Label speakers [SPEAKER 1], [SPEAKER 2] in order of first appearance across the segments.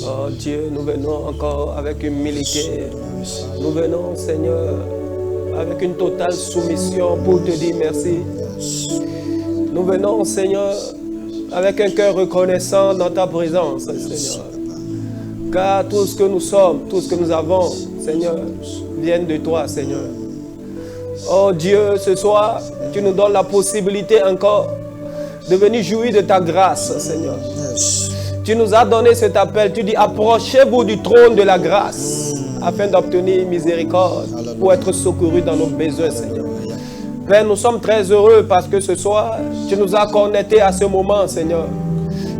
[SPEAKER 1] Oh Dieu, nous venons encore avec humilité. Nous venons, Seigneur, avec une totale soumission pour te dire merci. Nous venons, Seigneur, avec un cœur reconnaissant dans ta présence, Seigneur. Car tout ce que nous sommes, tout ce que nous avons, Seigneur, vient de toi, Seigneur. Oh Dieu, ce soir, tu nous donnes la possibilité encore de venir jouir de ta grâce, Seigneur. Tu nous as donné cet appel, tu dis, approchez-vous du trône de la grâce, afin d'obtenir miséricorde, pour être secourus dans nos besoins, Seigneur. Père, nous sommes très heureux parce que ce soir, tu nous as connectés à ce moment, Seigneur.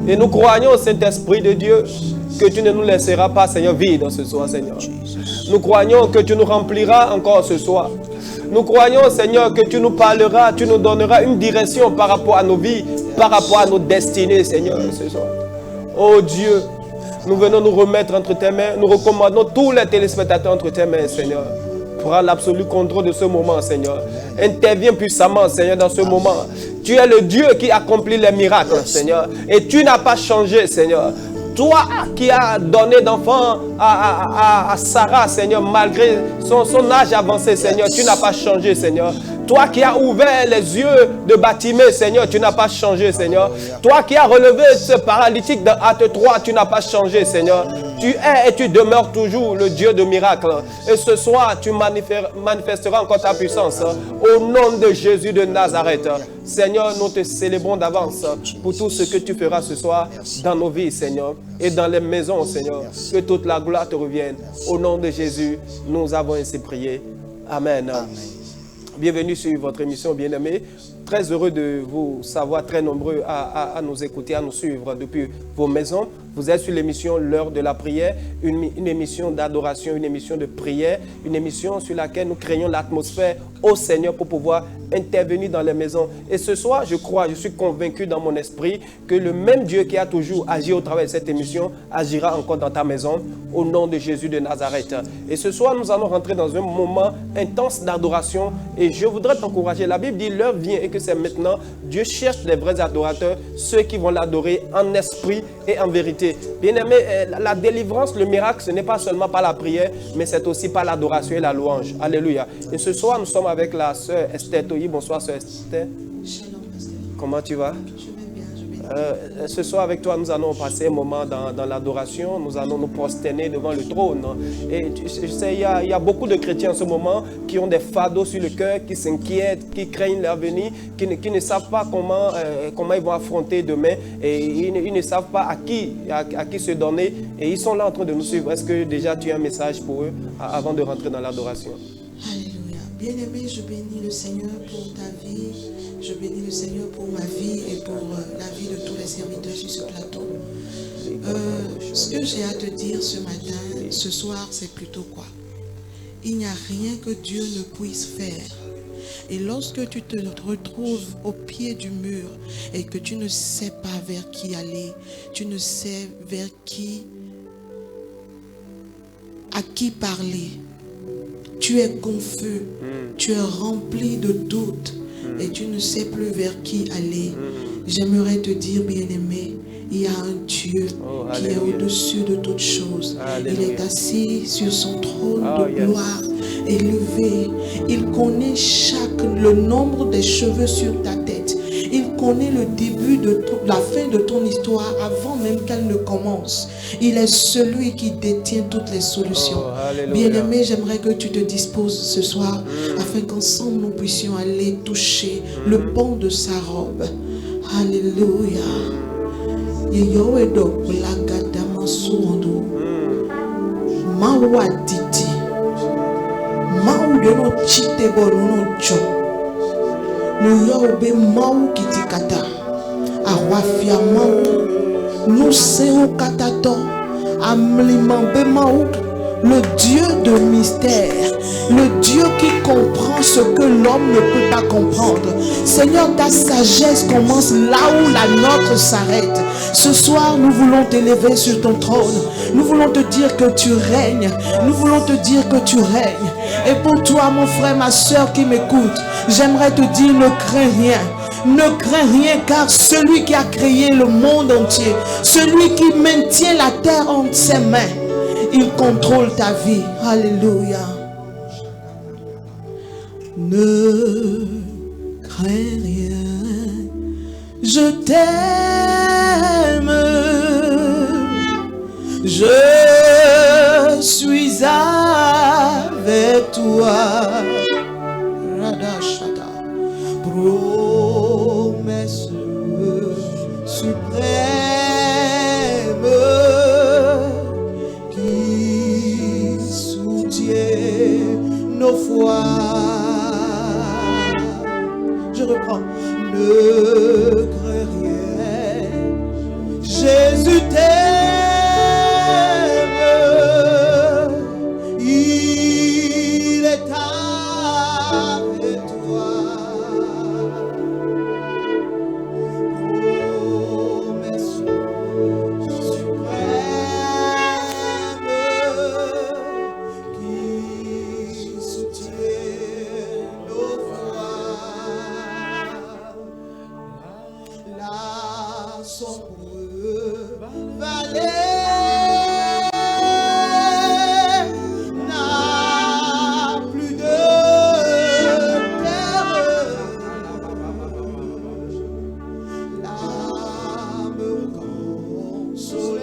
[SPEAKER 1] Et nous croyons au Saint-Esprit de Dieu que tu ne nous laisseras pas, Seigneur, vide ce soir, Seigneur. Nous croyons que tu nous rempliras encore ce soir. Nous croyons, Seigneur, que tu nous parleras, tu nous donneras une direction par rapport à nos vies, par rapport à nos destinées, Seigneur, ce soir. Oh Dieu, nous venons nous remettre entre tes mains. Nous recommandons tous les téléspectateurs entre tes mains, Seigneur. Prends l'absolu contrôle de ce moment, Seigneur. Interviens puissamment, Seigneur, dans ce moment. Tu es le Dieu qui accomplit les miracles, Seigneur. Et tu n'as pas changé, Seigneur. Toi qui as donné d'enfant à Sarah, Seigneur, malgré son âge avancé, Seigneur, tu n'as pas changé, Seigneur. Toi qui as ouvert les yeux de Bartimée, Seigneur, tu n'as pas changé, Seigneur. Toi qui as relevé ce paralytique dans Acte 3, tu n'as pas changé, Seigneur. Tu es et tu demeures toujours le Dieu de miracles. Et ce soir, tu manifesteras encore ta puissance. Au nom de Jésus de Nazareth. Seigneur, nous te célébrons d'avance pour tout ce que tu feras ce soir dans nos vies, Seigneur. Et dans les maisons, Seigneur. Que toute la gloire te revienne. Au nom de Jésus, nous avons ainsi prié. Amen. Amen. Bienvenue sur votre émission, bien-aimés. Très heureux de vous savoir très nombreux à nous écouter, à nous suivre depuis vos maisons. Vous êtes sur l'émission L'heure de la prière, une émission d'adoration, une émission de prière, une émission sur laquelle nous créons l'atmosphère au Seigneur pour pouvoir intervenir dans les maisons. Et ce soir, je crois, je suis convaincu dans mon esprit que le même Dieu qui a toujours agi au travers de cette émission agira encore dans ta maison au nom de Jésus de Nazareth. Et ce soir, nous allons rentrer dans un moment intense d'adoration et je voudrais t'encourager. La Bible dit l'heure vient et que c'est maintenant. Dieu cherche les vrais adorateurs, ceux qui vont l'adorer en esprit et en vérité. Bien-aimé, la délivrance, le miracle, ce n'est pas seulement par la prière, mais c'est aussi par l'adoration et la louange. Alléluia. Et ce soir, nous sommes avec la sœur Esther Toyi. Bonsoir, sœur Esther.
[SPEAKER 2] Shalom, pasteur.
[SPEAKER 1] Comment tu vas?
[SPEAKER 2] Je vais bien, je vais bien.
[SPEAKER 1] Ce soir, avec toi, nous allons passer un moment dans l'adoration. Nous allons nous prosterner devant le trône. Et tu sais, il y a beaucoup de chrétiens en ce moment qui ont des fardeaux sur le cœur, qui s'inquiètent, qui craignent l'avenir, qui ne savent pas comment ils vont affronter demain. Et ils ne savent pas à qui se donner. Et ils sont là en train de nous suivre. Est-ce que déjà tu as un message pour eux avant de rentrer dans l'adoration?
[SPEAKER 2] Alléluia. Bien-aimé, je bénis le Seigneur pour ta vie. Je bénis le Seigneur pour ma vie et pour la vie de tous les serviteurs sur ce plateau. Ce que j'ai à te dire ce matin, ce soir, c'est plutôt quoi? Il n'y a rien que Dieu ne puisse faire. Et lorsque tu te retrouves au pied du mur et que tu ne sais pas vers qui aller, tu ne sais à qui parler, tu es confus, tu es rempli de doutes et tu ne sais plus vers qui aller. J'aimerais te dire, bien-aimé, il y a un Dieu qui est au-dessus de toutes choses. Il est assis sur son trône de gloire, élevé. Il connaît le nombre des cheveux sur ta tête. Il connaît le début de la fin de ton histoire avant même qu'elle ne commence. Il est celui qui détient toutes les solutions. Bien-aimé, j'aimerais que tu te disposes ce soir afin qu'ensemble nous puissions aller toucher le pont de sa robe. Alléluia. Yeyowedo blagada masuondo. Mawa didi. Mau de no chite boruno cho. Nous yobe mau kitikata. Awafia mau. Nous seo katato. Amlimambe mau. Le Dieu de mystère, le Dieu qui comprend ce que l'homme ne peut pas comprendre. Seigneur, ta sagesse commence là où la nôtre s'arrête. Ce soir, nous voulons t'élever sur ton trône. Nous voulons te dire que tu règnes. Nous voulons te dire que tu règnes. Et pour toi, mon frère, ma soeur qui m'écoute, j'aimerais te dire, ne crains rien. Ne crains rien, car celui qui a créé le monde entier, celui qui maintient la terre entre ses mains, il contrôle ta vie. Alléluia. Ne crains rien, je t'aime, je suis avec toi. Radashata, promesse suprême qui soutient nos foi. Je reprends. Ne crains rien, Jésus t'aime, il est avec toi. Promesse suprême qui soutient nos voix. La sombre vallée n'a plus de terre. L'âme consolée,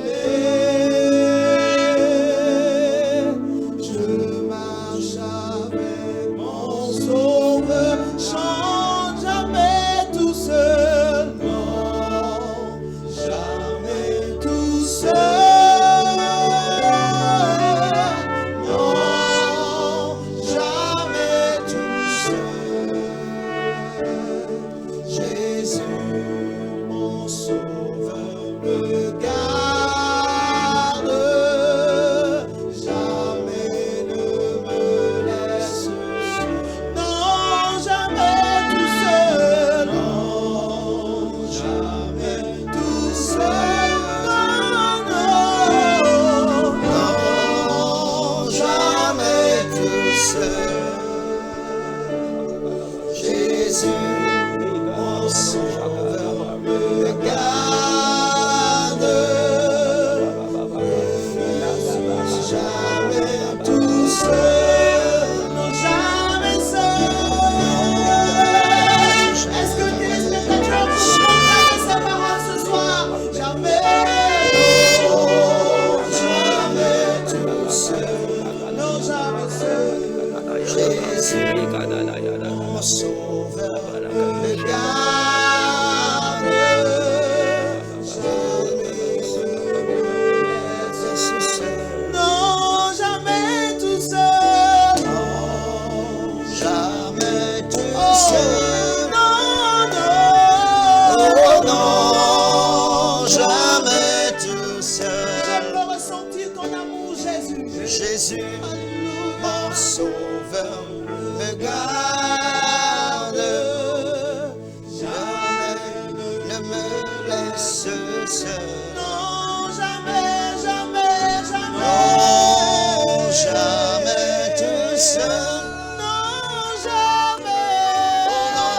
[SPEAKER 2] je marche avec mon sauveur, chante jamais tout seul, non, jamais tout seul, non, jamais tout seul. Jésus, mon sauveur, me garde, jamais ne me laisse seul. Non, jamais tout seul, non, jamais tout seul, non, jamais tout seul. Jésus, mon sauveur, me garde, jamais tout seul, non, jamais seul. Est-ce que téléspectateurs vous comprenez ces paroles ce soir? Jamais, non, jamais tout seul, non, jamais seul. Jésus, mon sauveur, me garde, non, jamais tout seul, non, jamais tout seul, non, non, jamais tout seul. Je peux ressentir ton amour, Jésus. Jésus, mon sauveur, me garde, jamais ne me laisse seul. Non, jamais, jamais, jamais. Non, jamais tout seul. Non, jamais. Non,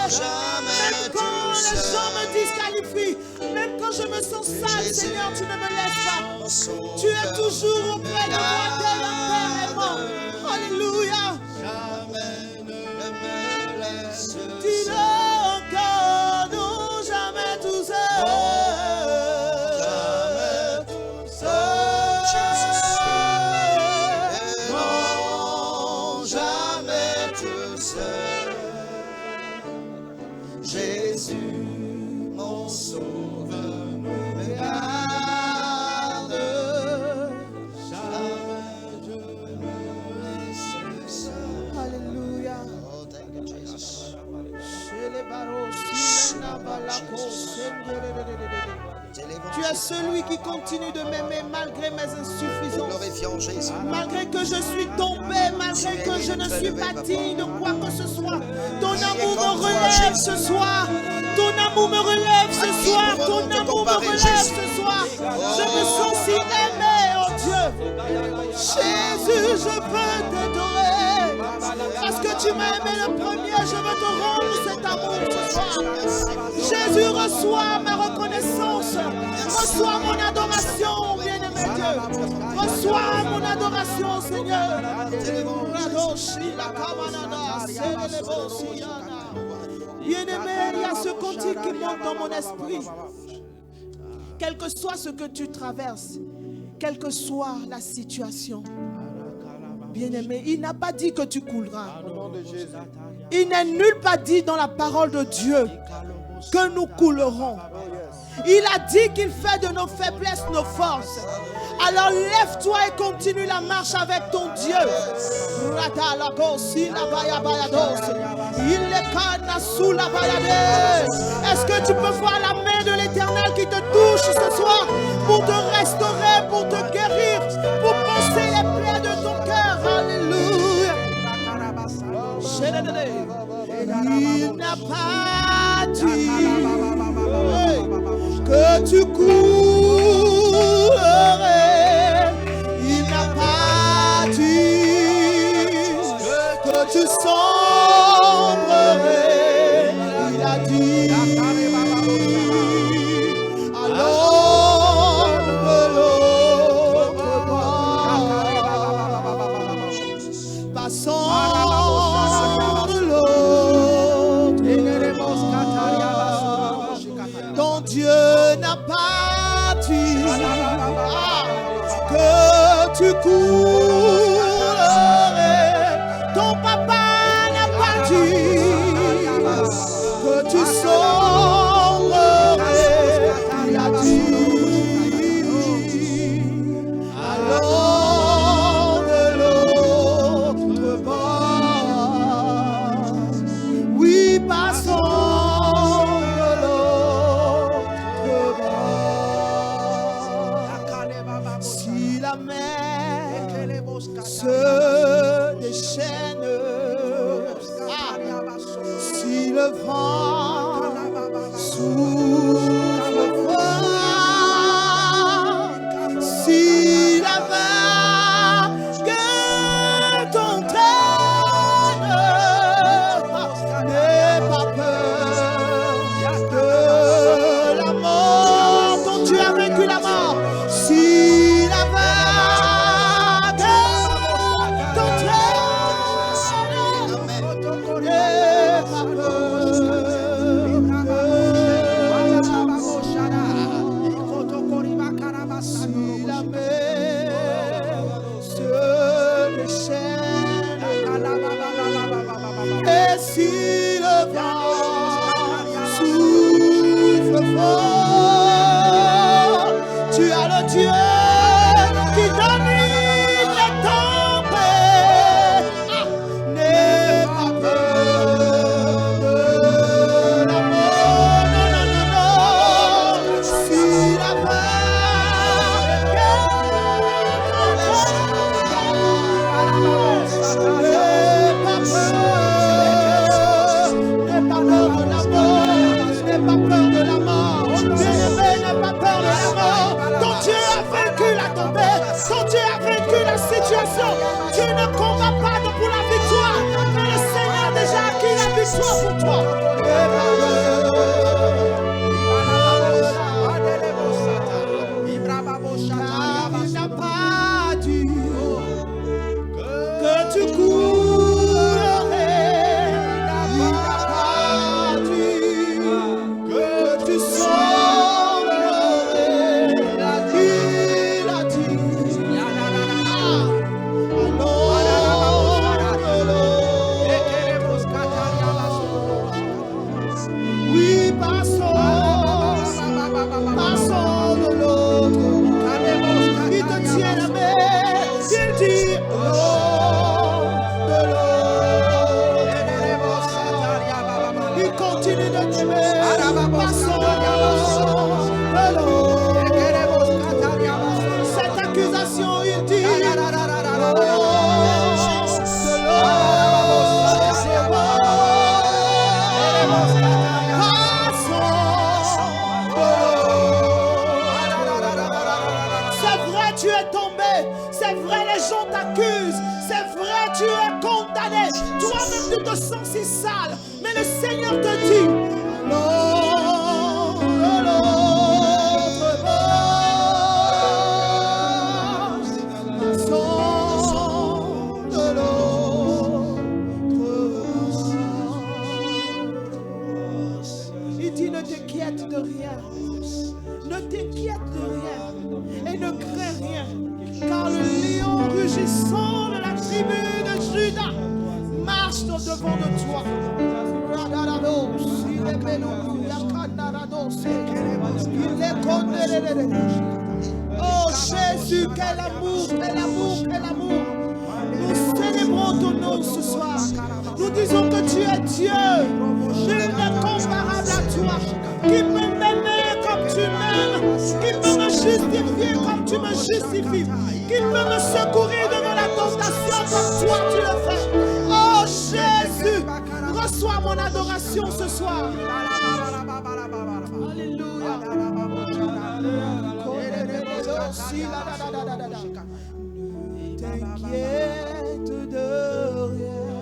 [SPEAKER 2] jamais tout seul. Même quand les gens me disqualifient, même quand je me sens sale, Jésus, Seigneur, tu ne me laisses pas. Tu es toujours auprès de moi, tel un père aimant. Alléluia. Jamais ne me laisse. Dis-le encore, non, jamais tout seul. Jamais tout seul. Non, jamais tout seul. Jésus, mon sauveur, me garde. Jamais je me laisse seul. Alléluia. Oh, thank you, Jesus. Tu es celui qui continue de m'aimer malgré mes insuffisances. Malgré que je suis tombé, malgré que je ne suis pas digne de quoi que ce soit. Ton amour me relève ce soir. Ton amour me relève ce soir. Ton amour me relève ce soir. Je me sens si aimé, oh Dieu. Jésus, je peux t'adorer. Parce que tu tu m'as aimé le premier, je veux te rendre cet amour ce soir. Jésus, reçois ma reconnaissance. Reçois mon adoration, bien-aimé Dieu. Reçois mon adoration, Seigneur. Bien-aimé, il y a ce cantique qui monte dans mon esprit. Quel que soit ce que tu traverses, quelle que soit la situation, bien-aimé, il n'a pas dit que tu couleras. Il n'est nulle part dit dans la parole de Dieu que nous coulerons. Il a dit qu'il fait de nos faiblesses nos forces. Alors lève-toi et continue la marche avec ton Dieu. Est-ce que tu peux voir la main de l'Éternel qui te touche ce soir pour te restaurer, pour te guérir, pour penser les plaies de ton cœur? Alléluia. Il n'a pas dit que tu coulerais. Il n'a pas dit que tu sombrerais. Il a dit alors de l'autre bord, passons de l'autre. Ton Dieu n'a pas dit que tu coulerais. Ton papa n'a pas dit que tu sombrerais. Il a dit alors de l'autre bord. Oui, passons de l'autre bord. Si la mer se déchaîne, si le vent souffle fort, si la vague t'entraîne, n'aie pas peur de la mort. Ton Dieu a vaincu la mort. Si la vague t'entraîne, n'aie pas peur de si la mer se déchaîne et si le vent souffle fort, tu as le Dieu qui domine les tempêtes. N'aie pas peur de la mort. Non, non, non, non. Si la vague n'aie pas peur de la mort. N'aie pas peur de la mort. Bien-aimé, n'aie pas peur de la mort. Ton Dieu a vaincu la tempête. Ton Dieu a vaincu la situation. Tu ne combats pas pour la victoire, mais le Seigneur a déjà acquis la victoire pour toi. N'aie pas peur. Car il n'a pas dit que tu coulerais. Il n'a pas dit que tu sombrerais. Il a dit alors de l'autre es tombé. C'est vrai, les gens t'accusent. C'est vrai, tu es condamné. Toi-même, tu te sens si sale. Mais le Seigneur te dit, l'autre bord, passons de l'autre bord. Il dit, ne t'inquiète de rien. Ne t'inquiète de rien. Et ne crains rien. Car le lion rugissant de la tribu de Juda marche devant de toi. Oh Jésus, quel amour, quel amour, quel amour. Nous célébrons ton nom ce soir. Nous disons que tu es Dieu. Nul n'est comparable à toi. Qui peut m'aimer comme tu m'aimes? Qui peut me justifier comme tu me justifies? Qui peut me secourir devant la tentation comme toi tu le fais? Oh Jésus, reçois mon adoration ce soir. Alléluia. Ne t'inquiète de rien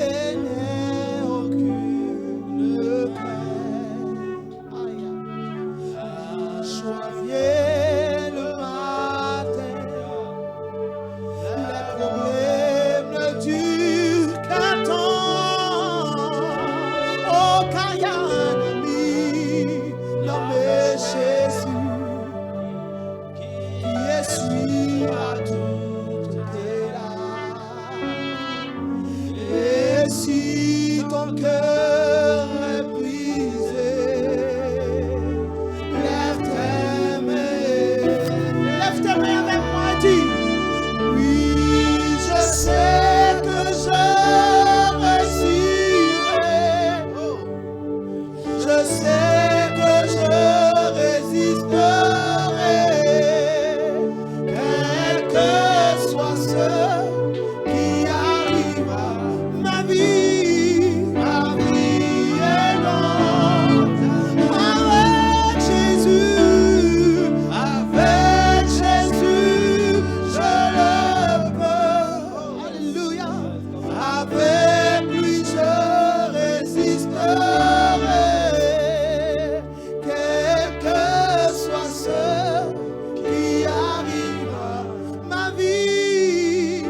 [SPEAKER 2] et n'aie aucune crainte. Joie vient le matin, les problèmes ne durent qu'un temps. Oh, car il y a un ami nommé Jésus qui essuie à toutes tes larmes. Et si ton cœur est brisé, lève tes mains avec moi et dis, oui, je sais que je réussirai. Je sais que je résisterai, quel que soit ce qui arrivera. Ma vie est longue avec Jésus, je le peux. Alléluia. Avec lui je résisterai, quel que soit ce qui arrivera. Ma vie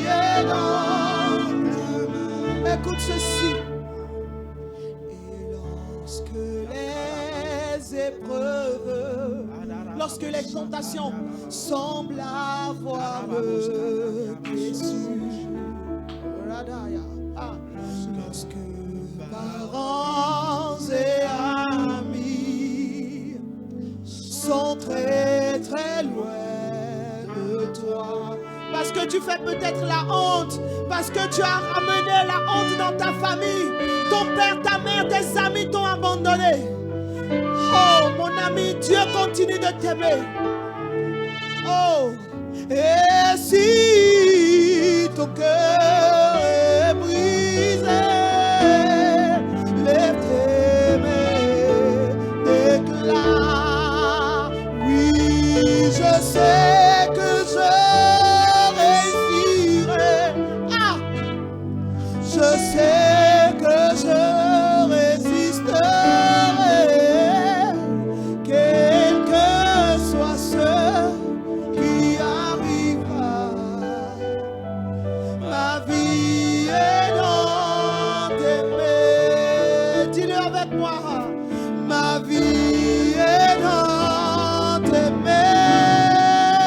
[SPEAKER 2] est longue. Écoute ceci. Et lorsque les tentations semblent avoir le dessus, lorsque parents et amis sont très très loin de toi, parce que tu fais peut-être la honte, parce que tu as ramené la honte dans ta famille, ton père, ta mère, tes amis t'ont abandonné. Oh mon ami, Dieu continue de t'aimer. Oh, et si ton cœur est brisé, lève tes mains, déclare, oui, je sais que je réussirai. Ah, je sais que je résisterai, quel que soit ce qui arrivera. Ma vie est dans tes mains. Dis-le avec moi. Ma vie est dans tes mains.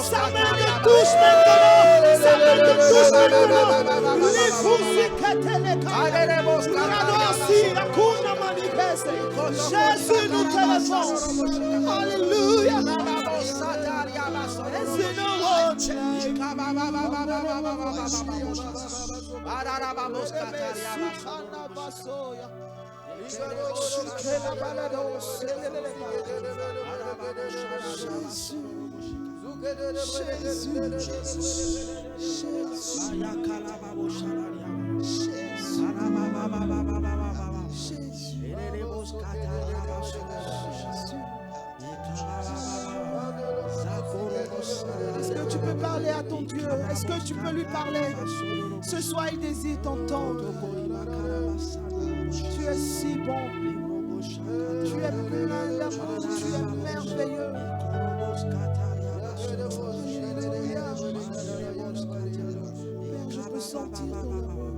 [SPEAKER 2] Sa main te touche maintenant. Sa main te touche maintenant. Les fous que Jésus nous téléphone. Alléluia. Est-ce que tu peux parler à ton Dieu? Est-ce que tu peux lui parler? Ce soir, il désire t'entendre. Tu es si bon. Tu es plein d'amour. Tu es merveilleux. Père, je peux sentir ton amour.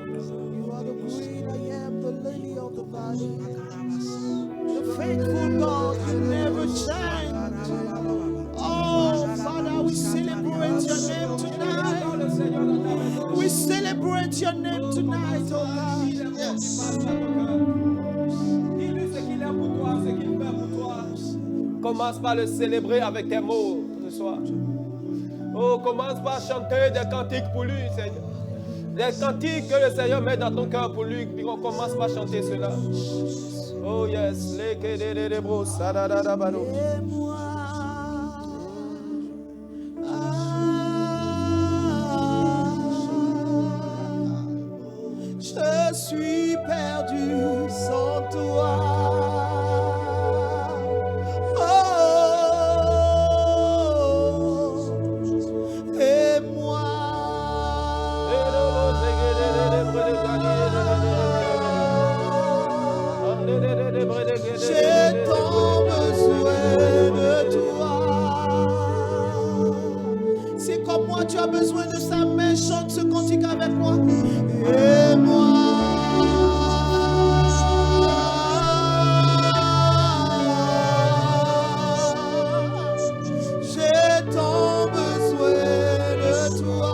[SPEAKER 2] You are the great I am, the lily of the valley, the faithful God, you never change. Oh, Father, we celebrate your name tonight. We celebrate your name tonight, oh God.
[SPEAKER 1] Dis-lui ce qu'il est pour toi, ce qu'il fait pour toi. Commence par le célébrer avec tes mots ce soir. Oh, commence par chanter des cantiques pour lui, Seigneur. Des cantiques que le Seigneur met dans ton cœur pour lui. Puis on commence par chanter cela. Oh yes.
[SPEAKER 2] Je suis perdu sans toi. J'ai tant besoin de toi. C'est comme moi, tu as besoin de sa main. Chante ce cantique avec moi. Et moi. J'ai tant besoin de toi.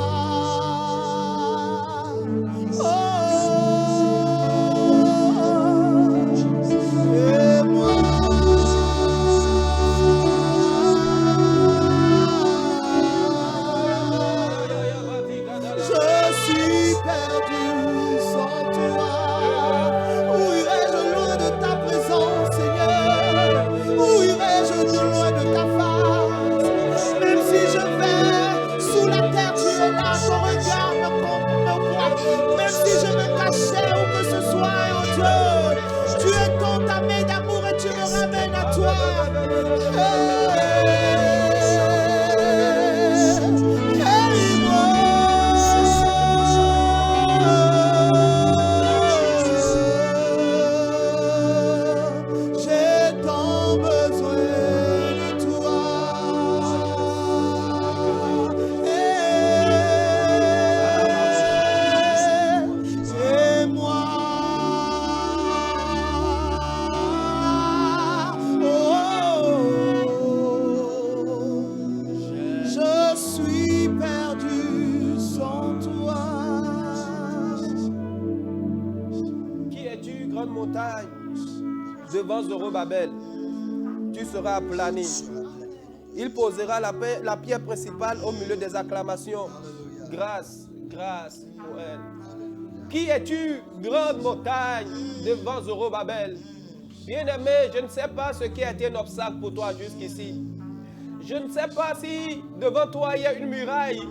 [SPEAKER 1] Devant Zorobabel, tu seras aplani. Il posera la pierre principale au milieu des acclamations. Grâce, grâce pour elle. Qui es-tu, grande montagne, devant Zorobabel? Bien-aimé, je ne sais pas ce qui a été un obstacle pour toi jusqu'ici. Je ne sais pas si devant toi il y a une muraille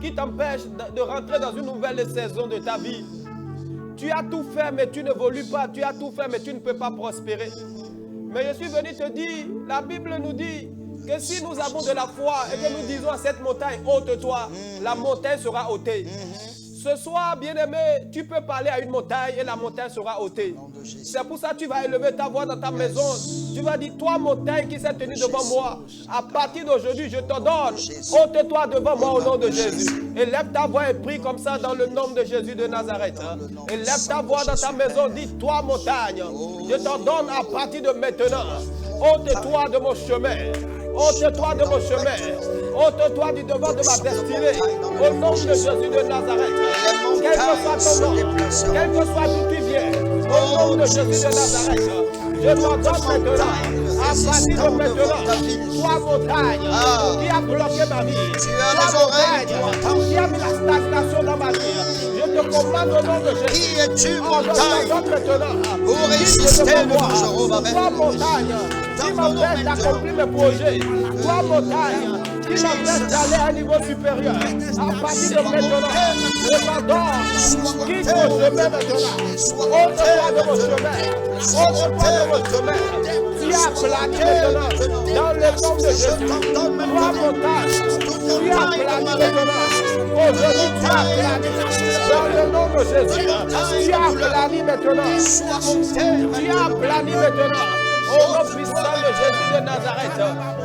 [SPEAKER 1] qui t'empêche de rentrer dans une nouvelle saison de ta vie. Tu as tout fait, mais tu n'évolues pas. Tu as tout fait, mais tu ne peux pas prospérer. Mais je suis venu te dire, la Bible nous dit que si nous avons de la foi et que nous disons à cette montagne, ôte-toi, la montagne sera ôtée. Ce soir, bien-aimé, tu peux parler à une montagne et la montagne sera ôtée. C'est pour ça que tu vas élever ta voix dans ta maison. Tu vas dire, toi montagne qui s'est tenue devant moi, à partir d'aujourd'hui, je t'ordonne, ôte-toi devant moi au nom de Jésus. Élève ta voix et prie comme ça dans le nom de Jésus de Nazareth. Élève ta voix dans ta maison, dis, toi montagne, je t'ordonne à partir de maintenant, ôte-toi de mon chemin. Ôte-toi de mon chemin. Ôte-toi du devant de ma destinée. Au nom de Jésus de Nazareth. Quel que soit ton nom, quel que soit d'où tu viens, au nom de Jésus de Nazareth, je t'ordonne maintenant, à partir de maintenant, toi montagne qui a bloqué ma vie, toi montagne qui a mis la stagnation dans ma vie, je te commande au nom de Jésus.
[SPEAKER 3] Qui es-tu,
[SPEAKER 1] montagne,
[SPEAKER 3] pour résister devant Jéhovah?
[SPEAKER 1] Toi montagne qui m'empêche d'accomplir mes projets, toi montagne qui m'empêche d'aller à un niveau supérieur, à partir de maintenant, je t'ordonne, quitte mon chemin maintenant, ôte-toi de mon chemin, ôte-toi de mon chemin, tu as plané maintenant, dans le nom de Jésus, toi montagne, tu as plané maintenant, aujourd'hui tu as plané, dans le nom de Jésus, tu as plané maintenant, tu as plané maintenant, au nom puissant de Jésus de Nazareth,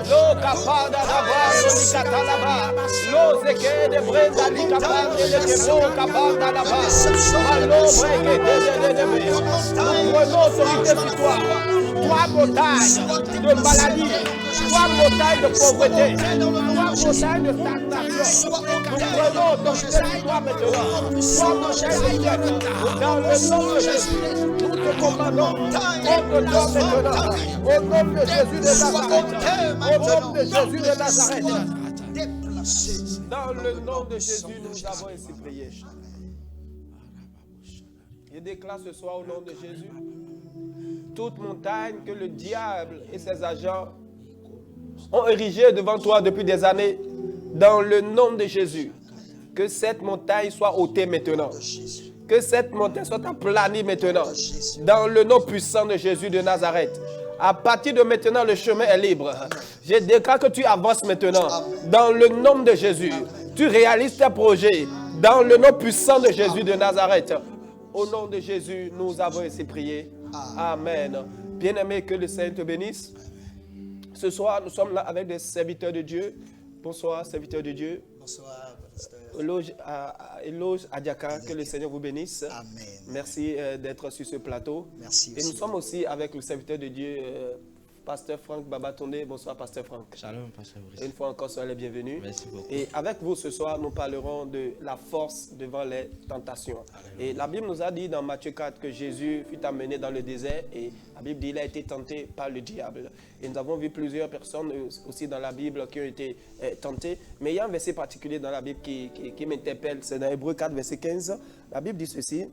[SPEAKER 1] l'eau capable d'avoir l'eau catalaba, l'eau zéké de brenda l'icapable de kebo capable d'alaba, l'eau bregué de nous prenons autorité sur toi, toi montagne de maladie, toi montagne de pauvreté, toi montagne de stagnation, nous prenons autorité sur toi maintenant, toi montagne de guerre, dans le nom de Jésus, nous te commandons, ôte-toi maintenant, au nom de Jésus de Nazareth, au nom de Jésus de Nazareth, dans le nom de Jésus, nous avons ainsi prié. Je déclare ce soir au nom de Jésus, toute montagne que le diable et ses agents ont érigée devant toi depuis des années, dans le nom de Jésus, que cette montagne soit ôtée maintenant. Que cette montagne soit aplanie maintenant, dans le nom puissant de Jésus de Nazareth. À partir de maintenant, le chemin est libre. Je déclare que tu avances maintenant, dans le nom de Jésus. Tu réalises tes projets, dans le nom puissant de Jésus de Nazareth. Au nom de Jésus, nous avons ainsi prié. Amen. Bien-aimé, que le Seigneur te bénisse. Ce soir, nous sommes là avec des serviteurs de Dieu. Bonsoir, serviteurs de Dieu.
[SPEAKER 3] Bonsoir.
[SPEAKER 1] Éloge Adiaka, que le Seigneur vous bénisse.
[SPEAKER 3] Amen.
[SPEAKER 1] Merci d'être sur ce plateau.
[SPEAKER 3] Merci
[SPEAKER 1] Et nous sommes aussi avec le serviteur de Dieu, Pasteur Franck Babatonde. Bonsoir, Pasteur Franck.
[SPEAKER 4] Shalom, Pasteur Brice.
[SPEAKER 1] Une fois encore, soyez les bienvenus.
[SPEAKER 4] Merci beaucoup.
[SPEAKER 1] Et avec vous ce soir, nous parlerons de la force devant les tentations. Et la Bible nous a dit dans Matthieu 4 que Jésus fut amené dans le désert et la Bible dit qu'il a été tenté par le diable. Et nous avons vu plusieurs personnes aussi dans la Bible qui ont été tentées. Mais il y a un verset particulier dans la Bible qui m'interpelle. C'est dans Hébreux 4, verset 15. La Bible dit ceci.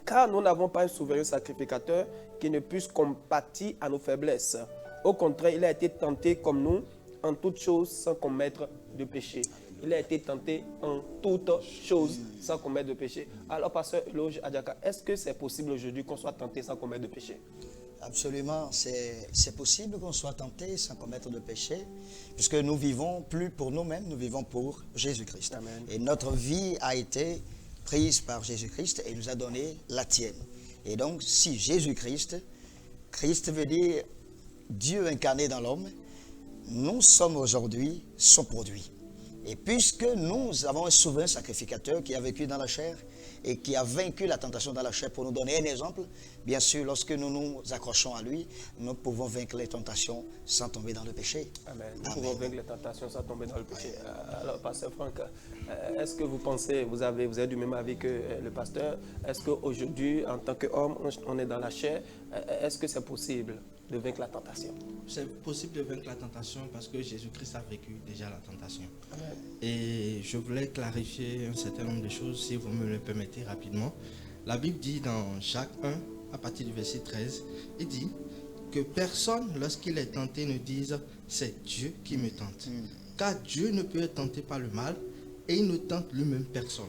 [SPEAKER 1] Car nous n'avons pas un souverain sacrificateur qui ne puisse compatir à nos faiblesses. Au contraire, il a été tenté comme nous, en toutes choses, sans commettre de péché. Il a été tenté en toutes choses, sans commettre de péché. Alors, Pasteur Éloge Adiaka, est-ce que c'est possible aujourd'hui qu'on soit tenté sans commettre de péché?
[SPEAKER 3] Absolument, c'est possible qu'on soit tenté sans commettre de péché, puisque nous vivons plus pour nous-mêmes, nous vivons pour Jésus-Christ.
[SPEAKER 1] Amen.
[SPEAKER 3] Et notre vie a été prise par Jésus-Christ et il nous a donné la tienne. Et donc, si Jésus-Christ, Christ veut dire Dieu incarné dans l'homme, nous sommes aujourd'hui son produit. Et puisque nous avons un souverain sacrificateur qui a vécu dans la chair et qui a vaincu la tentation dans la chair pour nous donner un exemple, bien sûr, lorsque nous nous accrochons à lui, nous pouvons vaincre les tentations sans tomber dans le péché.
[SPEAKER 1] Amen. Nous pouvons vaincre les tentations sans tomber dans le péché. Alors, Pasteur Franck, est-ce que vous pensez, vous êtes du même avis que le pasteur, est-ce qu'aujourd'hui, en tant qu'homme, on est dans la chair, est-ce que c'est possible de vaincre la tentation?
[SPEAKER 4] C'est possible de vaincre la tentation parce que Jésus-Christ a vécu déjà la tentation.
[SPEAKER 1] Amen.
[SPEAKER 4] Et je voulais clarifier un certain nombre de choses, si vous me le permettez rapidement. La Bible dit dans Jacques 1, à partir du verset 13, il dit que personne, lorsqu'il est tenté, ne dise « c'est Dieu qui me tente ». Car Dieu ne peut être tenté par le mal et il ne tente lui-même personne.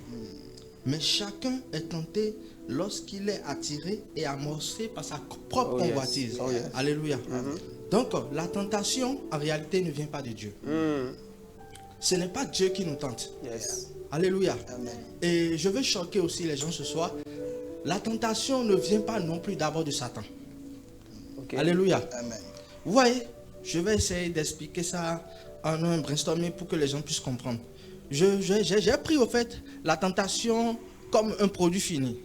[SPEAKER 4] Mais chacun est tenté lorsqu'il est attiré et amorcé par sa propre convoitise.
[SPEAKER 1] Oh yes.
[SPEAKER 4] Alléluia. Donc, la tentation, en réalité, ne vient pas de Dieu. Ce n'est pas Dieu qui nous tente.
[SPEAKER 1] Yes.
[SPEAKER 4] Alléluia.
[SPEAKER 3] Amen.
[SPEAKER 4] Et je veux choquer aussi les gens ce soir. La tentation ne vient pas non plus d'abord de Satan.
[SPEAKER 1] Ok.
[SPEAKER 4] Alléluia.
[SPEAKER 3] Amen.
[SPEAKER 4] Vous voyez, je vais essayer d'expliquer ça en un brainstorming pour que les gens puissent comprendre. J'ai pris au fait la tentation comme un produit fini.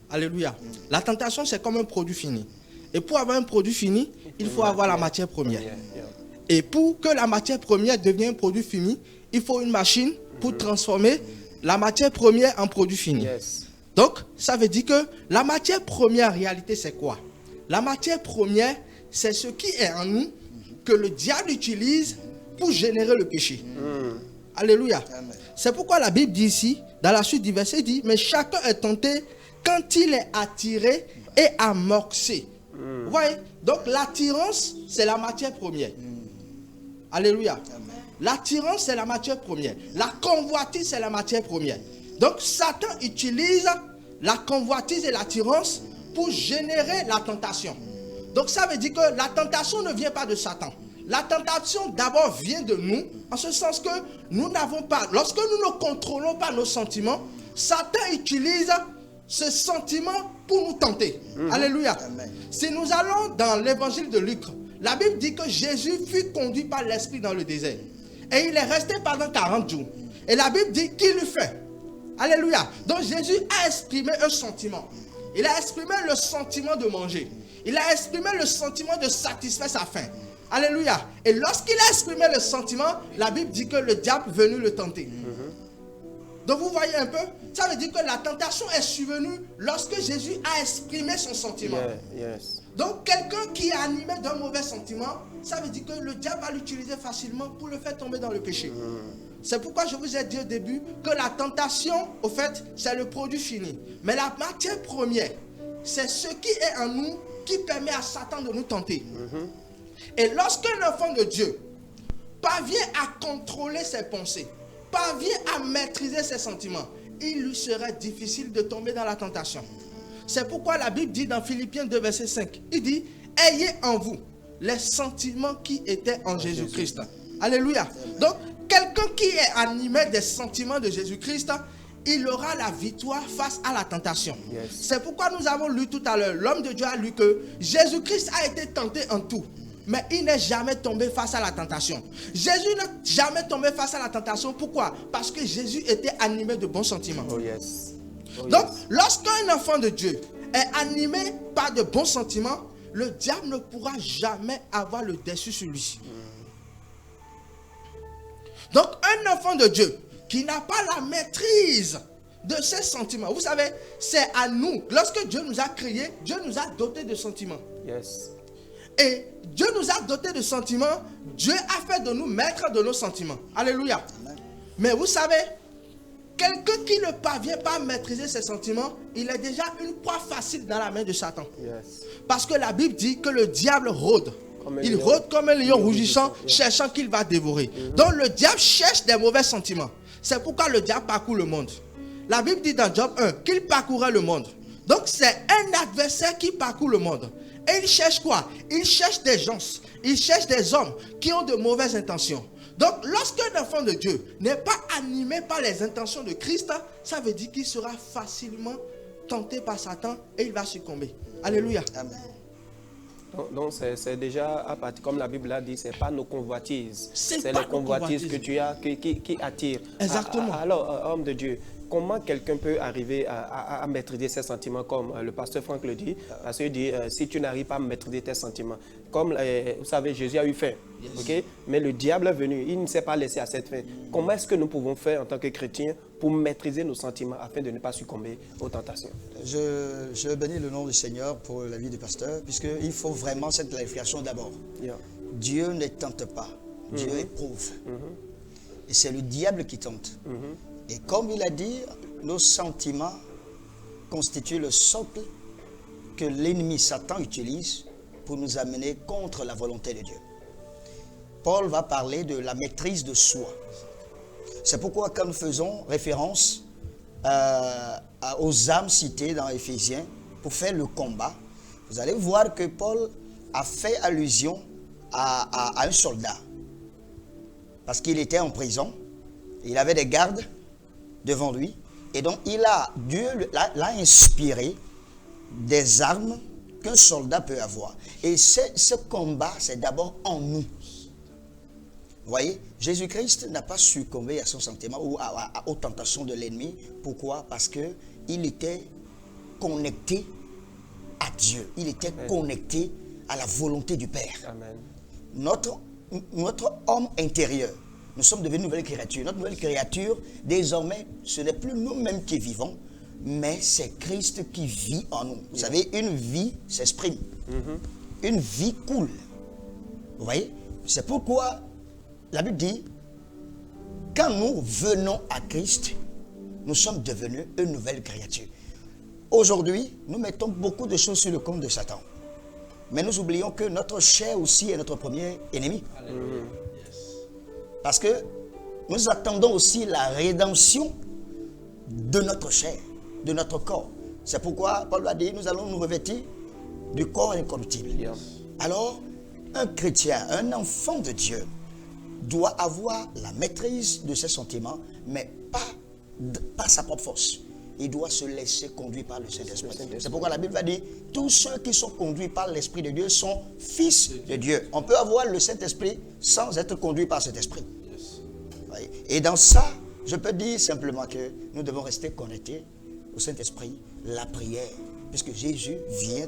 [SPEAKER 4] Alléluia. La tentation, c'est comme un produit fini. Et pour avoir un produit fini, il faut avoir la matière première. Et pour que la matière première devienne un produit fini, il faut une machine pour transformer la matière première en produit fini.
[SPEAKER 1] Yes.
[SPEAKER 4] Donc, ça veut dire que la matière première, en réalité, c'est quoi? La matière première, c'est ce qui est en nous que le diable utilise pour générer le péché. Alléluia.
[SPEAKER 3] Amen.
[SPEAKER 4] C'est pourquoi la Bible dit ici, dans la suite du verset, il dit, mais chacun est tenté quand il est attiré et amorcé. Vous voyez? Donc, l'attirance, c'est la matière première. Alléluia. L'attirance, c'est la matière première. La convoitise, c'est la matière première. Donc, Satan utilise la convoitise et l'attirance pour générer la tentation. Donc, ça veut dire que la tentation ne vient pas de Satan. La tentation, d'abord, vient de nous, en ce sens que nous n'avons pas, lorsque nous ne contrôlons pas nos sentiments, Satan utilise ce sentiment pour nous tenter. Alléluia.
[SPEAKER 3] Amen.
[SPEAKER 4] Si nous allons dans l'évangile de Luc, la Bible dit que Jésus fut conduit par l'Esprit dans le désert. Et il est resté pendant 40 jours. Et la Bible dit qu'il eut faim. Alléluia. Donc Jésus a exprimé un sentiment. Il a exprimé le sentiment de manger. Il a exprimé le sentiment de satisfaire sa faim. Alléluia. Et lorsqu'il a exprimé le sentiment, la Bible dit que le diable est venu le tenter. Donc vous voyez un peu, ça veut dire que la tentation est survenue lorsque Jésus a exprimé son sentiment.
[SPEAKER 1] Yeah, yes.
[SPEAKER 4] Donc quelqu'un qui est animé d'un mauvais sentiment, ça veut dire que le diable va l'utiliser facilement pour le faire tomber dans le péché. C'est pourquoi je vous ai dit au début que la tentation, au fait, c'est le produit fini. Mais la matière première, c'est ce qui est en nous qui permet à Satan de nous tenter. Et lorsqu'un enfant de Dieu parvient à contrôler ses pensées, parvient à maîtriser ses sentiments, il lui serait difficile de tomber dans la tentation. C'est pourquoi la Bible dit dans Philippiens 2, verset 5, il dit, ayez en vous les sentiments qui étaient en Jésus-Christ. Alléluia. Donc, quelqu'un qui est animé des sentiments de Jésus-Christ, il aura la victoire face à la tentation.
[SPEAKER 1] Yes.
[SPEAKER 4] C'est pourquoi nous avons lu tout à l'heure, l'homme de Dieu a lu que Jésus-Christ a été tenté en tout, mais il n'est jamais tombé face à la tentation. Jésus n'est jamais tombé face à la tentation. Pourquoi? Parce que Jésus était animé de bons sentiments.
[SPEAKER 1] Oh yes. Oh,
[SPEAKER 4] Donc,
[SPEAKER 1] yes.
[SPEAKER 4] lorsqu'un enfant de Dieu est animé par de bons sentiments, le diable ne pourra jamais avoir le dessus sur lui. Donc, un enfant de Dieu qui n'a pas la maîtrise de ses sentiments, vous savez, c'est à nous. Lorsque Dieu nous a créés, Dieu nous a dotés de sentiments.
[SPEAKER 1] Yes.
[SPEAKER 4] Et Dieu nous a dotés de sentiments. Dieu a fait de nous maîtres de nos sentiments. Alléluia. Mais vous savez, quelqu'un qui ne parvient pas à maîtriser ses sentiments, il est déjà une proie facile dans la main de Satan.
[SPEAKER 1] Yes.
[SPEAKER 4] Parce que la Bible dit que le diable rôde.
[SPEAKER 1] Comme un
[SPEAKER 4] Il
[SPEAKER 1] lion.
[SPEAKER 4] rôde comme un lion rougissant,
[SPEAKER 1] Yeah.
[SPEAKER 4] cherchant qu'il va dévorer. Donc le diable cherche des mauvais sentiments. C'est pourquoi le diable parcourt le monde. La Bible dit dans Job 1 qu'il parcourait le monde. Donc c'est un adversaire qui parcourt le monde. Et il cherche quoi? Il cherche des gens, il cherche des hommes qui ont de mauvaises intentions. Donc lorsqu'un enfant de Dieu n'est pas animé par les intentions de Christ, ça veut dire qu'il sera facilement tenté par Satan et il va succomber. Alléluia.
[SPEAKER 3] Amen.
[SPEAKER 1] Donc c'est déjà à partir, comme la Bible l'a dit, c'est pas nos convoitises.
[SPEAKER 4] C'est
[SPEAKER 1] C'est
[SPEAKER 4] pas
[SPEAKER 1] les
[SPEAKER 4] nos
[SPEAKER 1] convoitises
[SPEAKER 4] convoitises.
[SPEAKER 1] que tu as qui attirent.
[SPEAKER 4] Exactement.
[SPEAKER 1] Alors, homme de Dieu, comment quelqu'un peut arriver à maîtriser ses sentiments comme le pasteur Franck le dit? Parce qu'il dit, si tu n'arrives pas à maîtriser tes sentiments, comme vous savez, Jésus a eu faim, ok? Mais le diable est venu, il ne s'est pas laissé à cette faim. Comment est-ce que nous pouvons faire en tant que chrétiens pour maîtriser nos sentiments afin de ne pas succomber aux tentations?
[SPEAKER 3] Je bénis le nom du Seigneur pour la vie du pasteur, puisqu'il faut vraiment cette clarification d'abord.
[SPEAKER 1] Yeah.
[SPEAKER 3] Dieu ne tente pas, Dieu éprouve. Et c'est le diable qui tente. Et comme il a dit, nos sentiments constituent le socle que l'ennemi Satan utilise pour nous amener contre la volonté de Dieu. Paul va parler de la maîtrise de soi. C'est pourquoi quand nous faisons référence aux âmes citées dans Éphésiens pour faire le combat, vous allez voir que Paul a fait allusion à un soldat. Parce qu'il était en prison, il avait des gardes devant lui. Et donc, Dieu l'a inspiré des armes qu'un soldat peut avoir. Et ce combat, c'est d'abord en nous. Vous voyez, Jésus-Christ n'a pas succombé à son sentiment ou aux tentations de l'ennemi. Pourquoi? Parce qu'il était connecté à Dieu. Il était connecté à la volonté du Père.
[SPEAKER 1] Amen.
[SPEAKER 3] Notre homme intérieur, nous sommes devenus une nouvelle créature. Notre nouvelle créature, désormais, ce n'est plus nous-mêmes qui vivons, mais c'est Christ qui vit en nous. Vous savez, une vie s'exprime. Une vie coule. Vous voyez? C'est pourquoi la Bible dit, quand nous venons à Christ, nous sommes devenus une nouvelle créature. Aujourd'hui, nous mettons beaucoup de choses sur le compte de Satan. Mais nous oublions que notre chair aussi est notre premier ennemi. Parce que nous attendons aussi la rédemption de notre chair, de notre corps. C'est pourquoi Paul a dit, nous allons nous revêtir du corps incorruptible.
[SPEAKER 1] Yeah.
[SPEAKER 3] Alors, un chrétien, un enfant de Dieu, doit avoir la maîtrise de ses sentiments, mais pas sa propre force. Il doit se laisser conduire par le Saint-Esprit. C'est pourquoi la Bible va dire, tous ceux qui sont conduits par l'Esprit de Dieu sont fils de Dieu. On peut avoir le Saint-Esprit sans être conduit par cet esprit. Et dans ça, je peux dire simplement que nous devons rester connectés au Saint-Esprit, la prière, puisque Jésus vient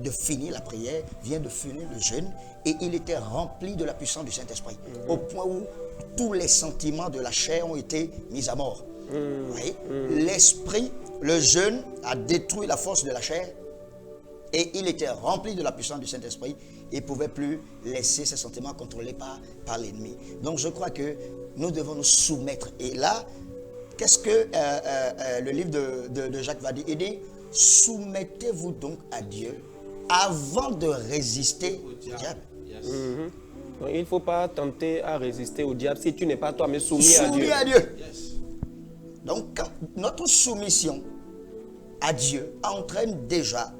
[SPEAKER 3] de finir la prière, vient de finir le jeûne, et il était rempli de la puissance du Saint-Esprit, au point où tous les sentiments de la chair ont été mis à mort. L'esprit, le jeûne a détruit la force de la chair, et il était rempli de la puissance du Saint-Esprit, et ne pouvait plus laisser ses sentiments contrôlés par l'ennemi. Donc je crois que nous devons nous soumettre. Et là, qu'est-ce que le livre de Jacques va dire? Il dit, soumettez-vous donc à Dieu avant de résister au diable.
[SPEAKER 1] Donc, il ne faut pas tenter à résister au diable si tu n'es pas toi-même soumis à Dieu.
[SPEAKER 3] Donc, notre soumission à Dieu entraîne déjà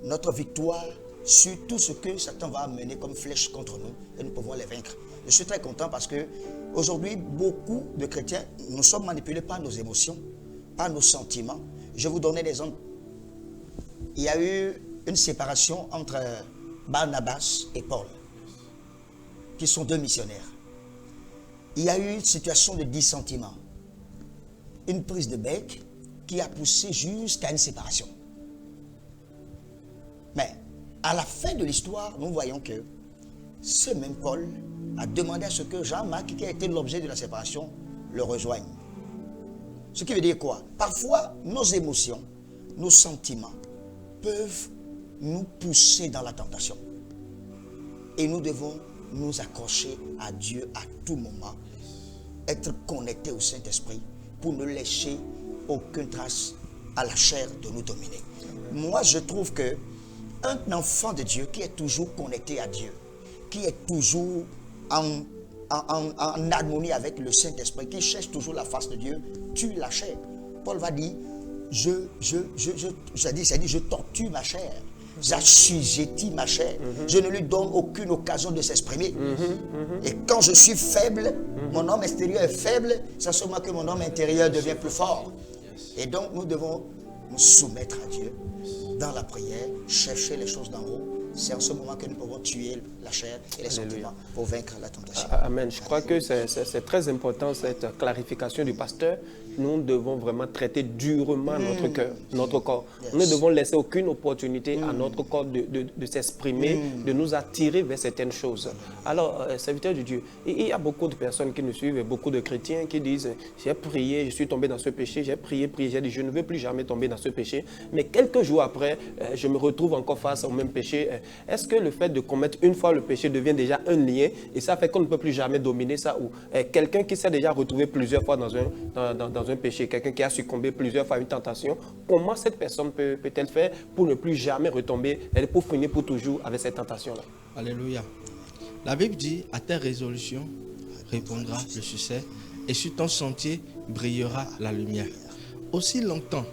[SPEAKER 3] notre victoire sur tout ce que Satan va amener comme flèche contre nous, et nous pouvons les vaincre. Je suis très content parce que aujourd'hui, beaucoup de chrétiens, nous sommes manipulés par nos émotions, par nos sentiments. Je vais vous donner des exemples. Il y a eu une séparation entre Barnabas et Paul, qui sont deux missionnaires. Il y a eu une situation de dissentiment, une prise de bec qui a poussé jusqu'à une séparation. Mais à la fin de l'histoire, nous voyons que ce même Paul a demandé à ce que Jean-Marc, qui a été l'objet de la séparation, le rejoigne. Ce qui veut dire quoi? Parfois, nos émotions, nos sentiments peuvent nous pousser dans la tentation. Et nous devons nous accrocher à Dieu à tout moment, être connectés au Saint-Esprit pour ne laisser aucune trace à la chair de nous dominer. Moi, je trouve que un enfant de Dieu qui est toujours connecté à Dieu, qui est toujours en harmonie avec le Saint-Esprit, qui cherche toujours la face de Dieu, tue la chair. Paul va dire, je torture ma chair, j'assujettis ma chair, je ne lui donne aucune occasion de s'exprimer. Et quand je suis faible, mon homme extérieur est faible, c'est seulement que mon homme intérieur devient plus fort. Et donc nous devons nous soumettre à Dieu dans la prière, chercher les choses d'en haut. C'est en ce moment que nous pouvons tuer la chair et les sentiments pour vaincre la tentation.
[SPEAKER 1] Amen. Je crois que c'est très important cette clarification du pasteur. Nous devons vraiment traiter durement notre cœur, notre corps. Nous ne devons laisser aucune opportunité à notre corps de s'exprimer, de nous attirer vers certaines choses. Alors, serviteur de Dieu, il y a beaucoup de personnes qui nous suivent, beaucoup de chrétiens qui disent, j'ai prié, je suis tombé dans ce péché, j'ai prié, j'ai dit, je ne veux plus jamais tomber dans ce péché. Mais quelques jours après, je me retrouve encore face au même péché. Est-ce que le fait de commettre une fois le péché devient déjà un lien et ça fait qu'on ne peut plus jamais dominer ça? Ou quelqu'un qui s'est déjà retrouvé plusieurs fois dans un péché, quelqu'un qui a succombé plusieurs fois à une tentation, comment cette personne peut-elle faire pour ne plus jamais retomber et pour finir pour toujours avec cette tentation-là?
[SPEAKER 4] Alléluia. La Bible dit, à tes résolutions répondra le succès et sur ton sentier brillera la lumière. Aussi longtemps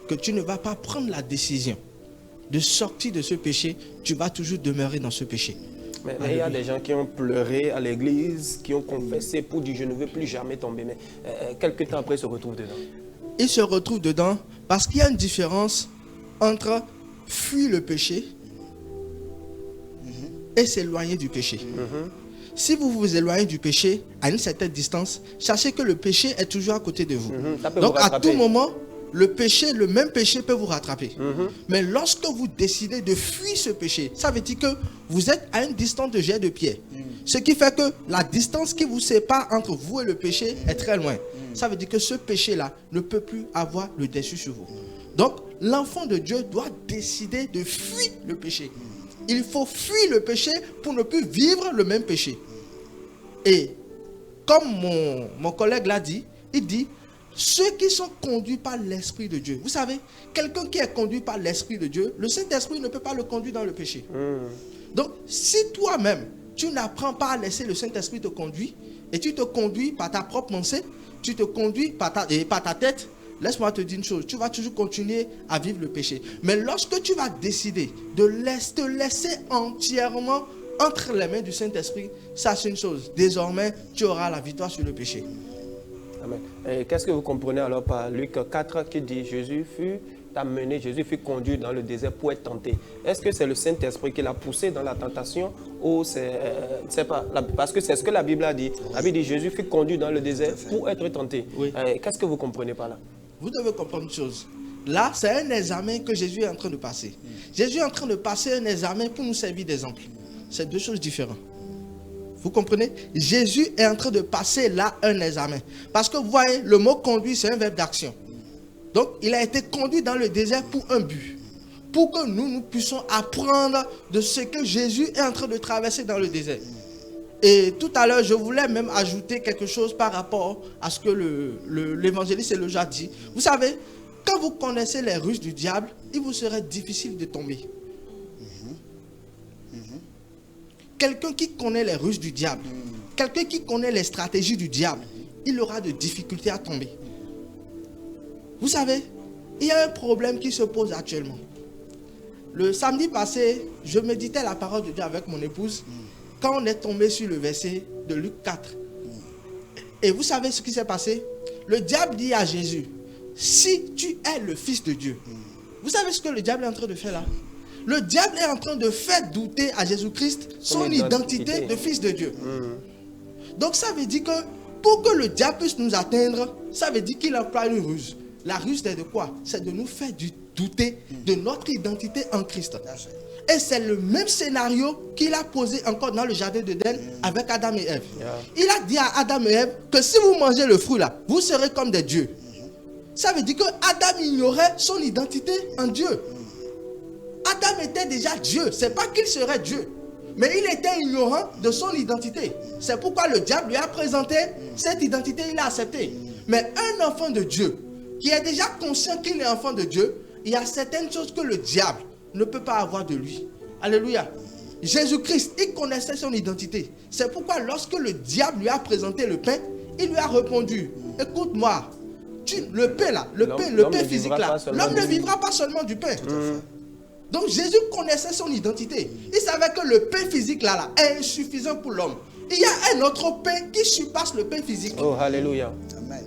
[SPEAKER 4] que tu ne vas pas prendre la décision de sortir de ce péché, tu vas toujours demeurer dans ce péché.
[SPEAKER 1] Mais il y a des gens qui ont pleuré à l'église, qui ont confessé pour dire je ne veux plus jamais tomber. Mais quelques temps après, ils se retrouvent dedans.
[SPEAKER 4] Ils se retrouvent dedans parce qu'il y a une différence entre fuir le péché et s'éloigner du péché. Si vous vous éloignez du péché à une certaine distance, sachez que le péché est toujours à côté de vous.
[SPEAKER 1] Ça peut
[SPEAKER 4] Donc
[SPEAKER 1] vous
[SPEAKER 4] à
[SPEAKER 1] rattraper.
[SPEAKER 4] tout moment, le même péché peut vous rattraper. Mais lorsque vous décidez de fuir ce péché, ça veut dire que vous êtes à une distance de jet de pierre. Ce qui fait que la distance qui vous sépare entre vous et le péché est très loin. Ça veut dire que ce péché-là ne peut plus avoir le dessus sur vous. Donc l'enfant de Dieu doit décider de fuir le péché. Il faut fuir le péché pour ne plus vivre le même péché. Et comme mon collègue l'a dit, il dit, ceux qui sont conduits par l'Esprit de Dieu. Vous savez, quelqu'un qui est conduit par l'Esprit de Dieu, le Saint-Esprit ne peut pas le conduire dans le péché. Donc, si toi-même, tu n'apprends pas à laisser le Saint-Esprit te conduire, et tu te conduis par ta propre pensée, tu te conduis par ta tête, laisse-moi te dire une chose, tu vas toujours continuer à vivre le péché. Mais lorsque tu vas décider de te laisser entièrement entre les mains du Saint-Esprit, sache une chose, désormais, tu auras la victoire sur le péché.
[SPEAKER 1] Amen. Et qu'est-ce que vous comprenez alors par Luc 4 qui dit Jésus fut amené, Jésus fut conduit dans le désert pour être tenté. Est-ce que c'est le Saint-Esprit qui l'a poussé dans la tentation ou c'est pas parce que c'est ce que la Bible a dit. La Bible dit Jésus fut conduit dans le désert pour être tenté.
[SPEAKER 4] Oui.
[SPEAKER 1] Qu'est-ce que vous comprenez par là?
[SPEAKER 4] Vous devez comprendre une chose. Là, c'est un examen que Jésus est en train de passer. Jésus est en train de passer un examen pour nous servir d'exemple. C'est deux choses différentes. Vous comprenez? Jésus est en train de passer là un examen. Parce que vous voyez, le mot conduire, c'est un verbe d'action. Donc, il a été conduit dans le désert pour un but. Pour que nous puissions apprendre de ce que Jésus est en train de traverser dans le désert. Et tout à l'heure, je voulais même ajouter quelque chose par rapport à ce que l'évangéliste Eloja a dit. Vous savez, quand vous connaissez les ruses du diable, il vous serait difficile de tomber. Quelqu'un qui connaît les ruses du diable, quelqu'un qui connaît les stratégies du diable, il aura de difficultés à tomber. Vous savez, il y a un problème qui se pose actuellement. Le samedi passé, je méditais la parole de Dieu avec mon épouse quand on est tombé sur le verset de Luc 4. Et vous savez ce qui s'est passé? Le diable dit à Jésus, si tu es le Fils de Dieu. Vous savez ce que le diable est en train de faire là? Le diable est en train de faire douter à Jésus-Christ son identité de Fils de Dieu. Donc ça veut dire que pour que le diable puisse nous atteindre, ça veut dire qu'il emploie une ruse. La ruse c'est de quoi? C'est de nous faire douter de notre identité en Christ. Et c'est le même scénario qu'il a posé encore dans le jardin d'Éden avec Adam et Ève. Il a dit à Adam et Ève que si vous mangez le fruit là, vous serez comme des dieux. Ça veut dire que Adam ignorait son identité en Dieu. Adam était déjà Dieu. C'est pas qu'il serait Dieu, mais il était ignorant de son identité. C'est pourquoi le diable lui a présenté cette identité, il a accepté. Mais un enfant de Dieu qui est déjà conscient qu'il est enfant de Dieu, il y a certaines choses que le diable ne peut pas avoir de lui. Alléluia. Jésus-Christ, il connaissait son identité. C'est pourquoi lorsque le diable lui a présenté le pain, il lui a répondu, écoute-moi, le pain là, le pain physique là, l'homme ne vivra pas seulement du pain. Donc Jésus connaissait son identité. Il savait que le pain physique là est insuffisant pour l'homme. Il y a un autre pain qui surpasse le pain physique.
[SPEAKER 1] Oh, alléluia.
[SPEAKER 3] Amen.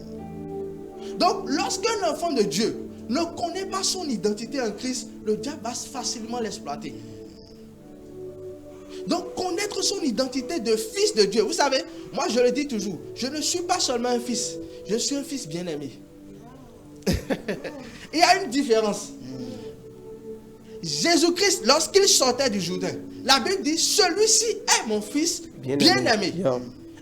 [SPEAKER 4] Donc lorsqu'un enfant de Dieu ne connaît pas son identité en Christ, le diable va facilement l'exploiter. Donc connaître son identité de fils de Dieu. Vous savez, moi je le dis toujours, je ne suis pas seulement un fils, je suis un fils bien-aimé. Il y a une différence. Jésus-Christ, lorsqu'il sortait du Jourdain, la Bible dit, celui-ci est mon fils bien-aimé.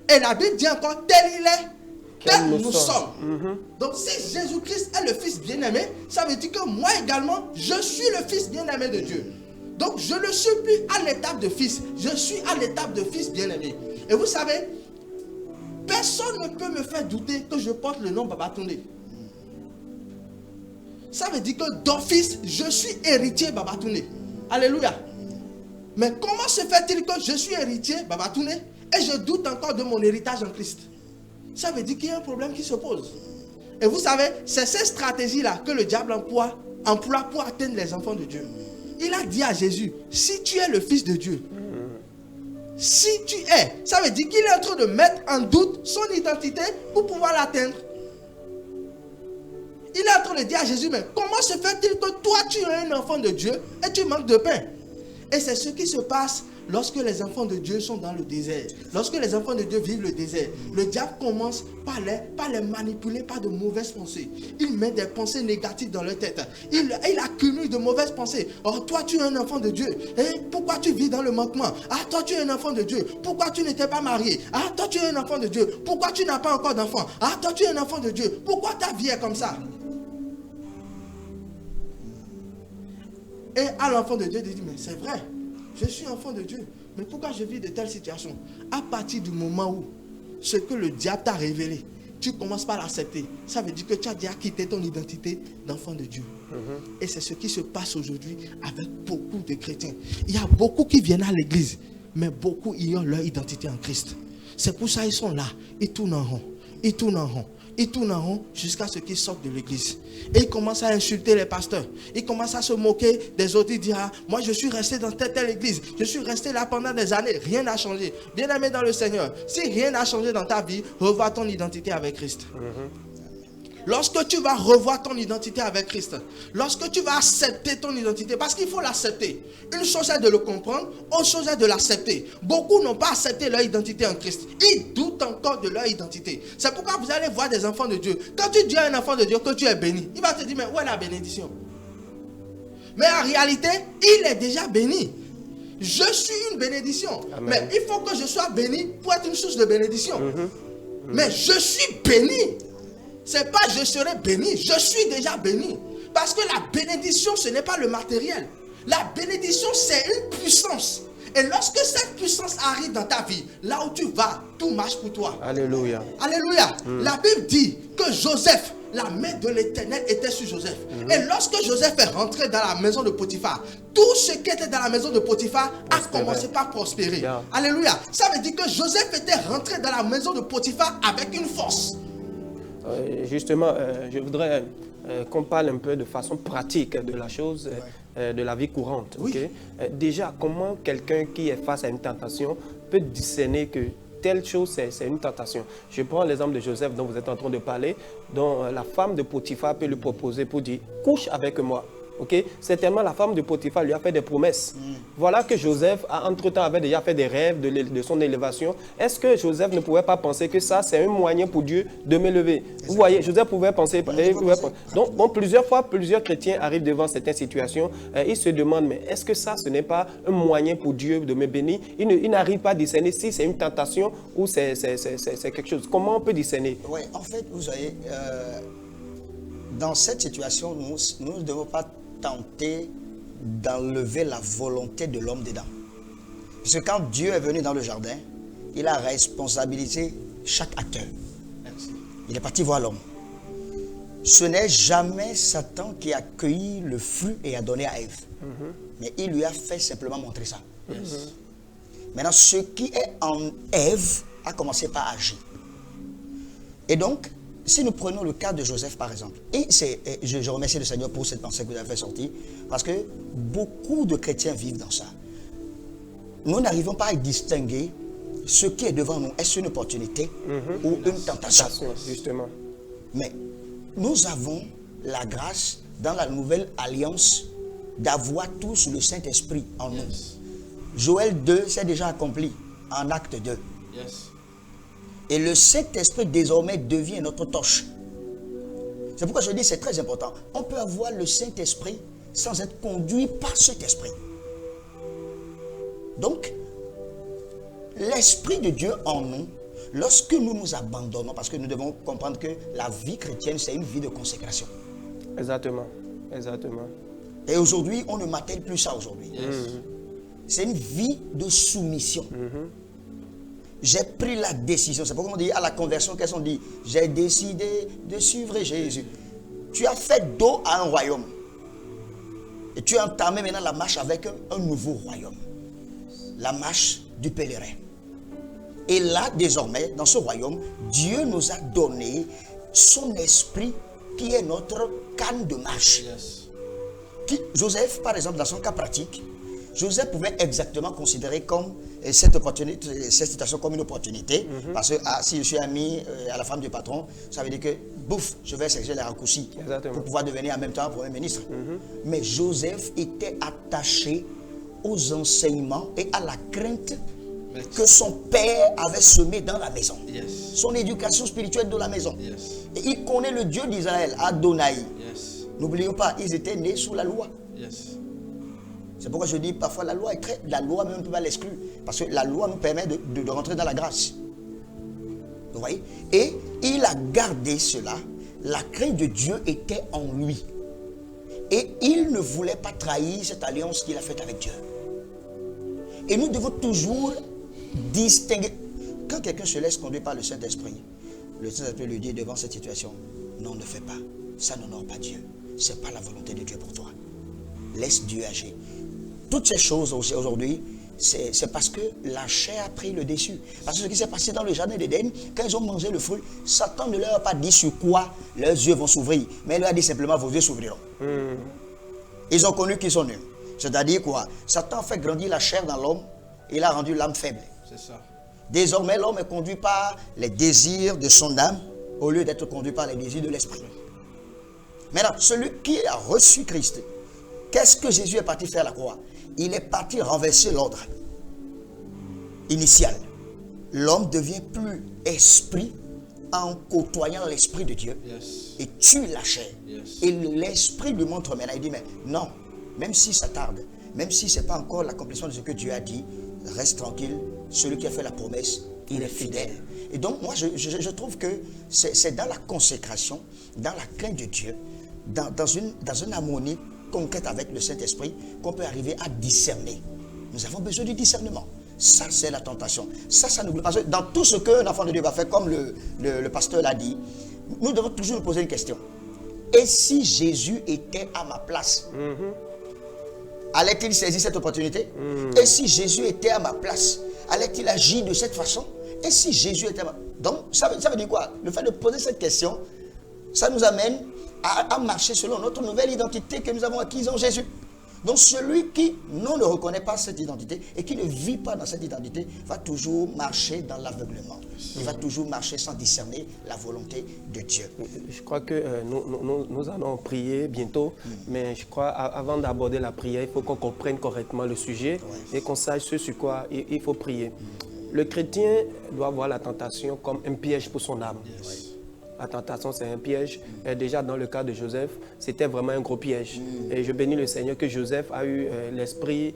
[SPEAKER 4] Et la Bible dit encore, tel il est, tel nous sommes. Donc si Jésus-Christ est le fils bien-aimé, ça veut dire que moi également, je suis le fils bien-aimé de Dieu. Donc je ne suis plus à l'étape de fils, je suis à l'étape de fils bien-aimé. Et vous savez, personne ne peut me faire douter que je porte le nom Babatunde. Ça veut dire que d'office, je suis héritier Babatunde. Alléluia. Mais comment se fait-il que je suis héritier Babatunde et je doute encore de mon héritage en Christ? Ça veut dire qu'il y a un problème qui se pose. Et vous savez, c'est cette stratégie-là que le diable emploie pour atteindre les enfants de Dieu. Il a dit à Jésus, si tu es le Fils de Dieu, si tu es, ça veut dire qu'il est en train de mettre en doute son identité pour pouvoir l'atteindre. Il est en train de dire à Jésus, mais comment se fait-il que toi tu es un enfant de Dieu et tu manques de pain? Et c'est ce qui se passe lorsque les enfants de Dieu sont dans le désert. Lorsque les enfants de Dieu vivent le désert, le diable commence par les manipuler par de mauvaises pensées. Il met des pensées négatives dans leur tête. Il accumule de mauvaises pensées. Oh, toi tu es un enfant de Dieu. Et pourquoi tu vis dans le manquement? Ah, toi tu es un enfant de Dieu. Pourquoi tu n'étais pas marié? Ah, toi tu es un enfant de Dieu. Pourquoi tu n'as pas encore d'enfant? Ah, toi tu es un enfant de Dieu. Pourquoi ta vie est comme ça? Et à l'enfant de Dieu, il dit, mais c'est vrai, je suis enfant de Dieu. Mais pourquoi je vis de telles situations? À partir du moment où ce que le diable t'a révélé, tu commences par l'accepter. Ça veut dire que tu as déjà quitté ton identité d'enfant de Dieu. Et c'est ce qui se passe aujourd'hui avec beaucoup de chrétiens. Il y a beaucoup qui viennent à l'église, mais beaucoup y ont leur identité en Christ. C'est pour ça qu'ils sont là, ils tournent en rond, ils tournent en rond. Ils tournent en rond jusqu'à ce qu'ils sortent de l'église. Et ils commencent à insulter les pasteurs. Ils commencent à se moquer des autres. Ils disent, ah, moi je suis resté dans telle église. Je suis resté là pendant des années. Rien n'a changé. Bien-aimé dans le Seigneur, si rien n'a changé dans ta vie, revois ton identité avec Christ. Lorsque tu vas revoir ton identité avec Christ, lorsque tu vas accepter ton identité, parce qu'il faut l'accepter. Une chose est de le comprendre, autre chose est de l'accepter. Beaucoup n'ont pas accepté leur identité en Christ. Ils doutent encore de leur identité. C'est pourquoi vous allez voir des enfants de Dieu. Quand tu dis à un enfant de Dieu que tu es béni, il va te dire, mais où est la bénédiction? Mais en réalité, il est déjà béni. Je suis une bénédiction. Amen. Mais il faut que je sois béni pour être une source de bénédiction. Mais je suis béni. C'est pas je serai béni, je suis déjà béni. Parce que la bénédiction, ce n'est pas le matériel. La bénédiction, c'est une puissance. Et lorsque cette puissance arrive dans ta vie, là où tu vas, tout marche pour toi.
[SPEAKER 1] Alléluia.
[SPEAKER 4] Alléluia. La Bible dit que Joseph, la main de l'Éternel était sur Joseph. Et lorsque Joseph est rentré dans la maison de Potiphar, tout ce qui était dans la maison de Potiphar a commencé par prospérer. Yeah. Alléluia. Ça veut dire que Joseph était rentré dans la maison de Potiphar avec une force.
[SPEAKER 1] Justement, je voudrais qu'on parle un peu de façon pratique de la chose, de la vie courante.
[SPEAKER 4] Oui.
[SPEAKER 1] Okay? Déjà, comment quelqu'un qui est face à une tentation peut discerner que telle chose, c'est une tentation? Je prends l'exemple de Joseph dont vous êtes en train de parler, dont la femme de Potiphar peut lui proposer pour dire « couche avec moi ». Okay? Certainement, la femme de Potiphar lui a fait des promesses. Voilà que Joseph, entre-temps, avait déjà fait des rêves de son élévation. Est-ce que Joseph ne pouvait pas penser que ça, c'est un moyen pour Dieu de m'élever? Vous voyez, Joseph pouvait penser. Donc, plusieurs fois, plusieurs chrétiens arrivent devant certaines situations. Ils se demandent, mais est-ce que ça, ce n'est pas un moyen pour Dieu de me bénir? Ils n'arrivent pas à discerner si c'est une tentation ou c'est quelque chose. Comment on peut discerner?
[SPEAKER 3] Oui, en fait, vous voyez, dans cette situation, nous ne devons pas tenter d'enlever la volonté de l'homme dedans. Parce que quand Dieu est venu dans le jardin, il a responsabilisé chaque acteur. Il est parti voir l'homme. Ce n'est jamais Satan qui a cueilli le fruit et a donné à Ève. Mais il lui a fait simplement montrer ça. Maintenant, ce qui est en Ève a commencé par agir. Et donc, si nous prenons le cas de Joseph par exemple, et je remercie le Seigneur pour cette pensée que vous avez fait sortir, parce que beaucoup de chrétiens vivent dans ça. Nous n'arrivons pas à distinguer ce qui est devant nous. Est-ce une opportunité ou une tentation?
[SPEAKER 1] Justement.
[SPEAKER 3] Mais nous avons la grâce dans la nouvelle alliance d'avoir tous le Saint-Esprit en nous. Joël 2 s'est déjà accompli en acte 2. Et le Saint-Esprit désormais devient notre torche. C'est pourquoi je dis que c'est très important. On peut avoir le Saint-Esprit sans être conduit par cet esprit. Donc, l'Esprit de Dieu en nous, lorsque nous nous abandonnons, parce que nous devons comprendre que la vie chrétienne, c'est une vie de consécration.
[SPEAKER 1] Exactement. Exactement.
[SPEAKER 3] Et aujourd'hui, on ne m'attelle plus ça aujourd'hui. C'est une vie de soumission. J'ai pris la décision. C'est pourquoi on dit à la conversion, qu'est-ce qu'on dit? J'ai décidé de suivre Jésus. Tu as fait dos à un royaume. Et tu as entamé maintenant la marche avec un nouveau royaume. La marche du pèlerin. Et là, désormais, dans ce royaume, Dieu nous a donné son esprit qui est notre canne de marche. Joseph, par exemple, dans son cas pratique, Joseph pouvait exactement considérer comme cette opportunité, cette situation comme une opportunité. Parce que si je suis ami à la femme du patron, ça veut dire que, bouf, je vais chercher les raccourcis pour pouvoir devenir en même temps Premier ministre. Mais Joseph était attaché aux enseignements et à la crainte que son père avait semé dans la maison. Son éducation spirituelle dans la maison. Et il connaît le Dieu d'Israël, Adonai. N'oublions pas, ils étaient nés sous la loi. C'est pourquoi je dis parfois la loi est très... La loi même ne peut pas l'exclure. Parce que la loi nous permet de rentrer dans la grâce. Vous voyez? Et il a gardé cela. La crainte de Dieu était en lui. Et il ne voulait pas trahir cette alliance qu'il a faite avec Dieu. Et nous devons toujours distinguer. Quand quelqu'un se laisse conduire par le Saint-Esprit, le Saint-Esprit lui dit devant cette situation, non, ne fais pas. Ça n'honore pas Dieu. Ce n'est pas la volonté de Dieu pour toi. Laisse Dieu agir. Toutes ces choses aujourd'hui, c'est parce que la chair a pris le dessus. Parce que ce qui s'est passé dans le jardin d'Éden, quand ils ont mangé le fruit, Satan ne leur a pas dit sur quoi leurs yeux vont s'ouvrir. Mais il leur a dit simplement, vos yeux s'ouvriront. Ils ont connu qu'ils sont nuls. C'est-à-dire quoi? Satan a fait grandir la chair dans l'homme, et il a rendu l'âme faible. C'est ça. Désormais, l'homme est conduit par les désirs de son âme, au lieu d'être conduit par les désirs de l'esprit. Maintenant, celui qui a reçu Christ, qu'est-ce que Jésus est parti faire à la croix? Il est parti renverser l'ordre initial. L'homme devient plus esprit en côtoyant l'esprit de Dieu et tue la chair. Et l'esprit lui montre maintenant, il dit, mais non, même si ça tarde, même si ce n'est pas encore l'accomplissement de ce que Dieu a dit, reste tranquille, celui qui a fait la promesse, il est fidèle. Et donc moi je trouve que c'est dans la consécration, dans la crainte de Dieu, dans une harmonie concrète avec le Saint-Esprit qu'on peut arriver à discerner. Nous avons besoin du discernement. Ça, c'est la tentation. Ça n'oublie pas. Dans tout ce qu'un enfant de Dieu va faire, comme le pasteur l'a dit, nous devons toujours nous poser une question. Et si Jésus était à ma place, allait-il saisir cette opportunité? Et si Jésus était à ma place, allait-il agir de cette façon? Et si Jésus était à ma... Donc, ça veut dire quoi? Le fait de poser cette question, ça nous amène à marcher selon notre nouvelle identité que nous avons acquise en Jésus. Donc celui qui ne reconnaît pas cette identité et qui ne vit pas dans cette identité va toujours marcher dans l'aveuglement. Il va toujours marcher sans discerner la volonté de Dieu.
[SPEAKER 1] Je crois que nous allons prier bientôt, mais je crois avant d'aborder la prière, il faut qu'on comprenne correctement le sujet et qu'on sache ce sur quoi il faut prier. Le chrétien doit voir la tentation comme un piège pour son âme. La tentation, c'est un piège. Et déjà, dans le cas de Joseph, c'était vraiment un gros piège. Et je bénis le Seigneur que Joseph a eu l'esprit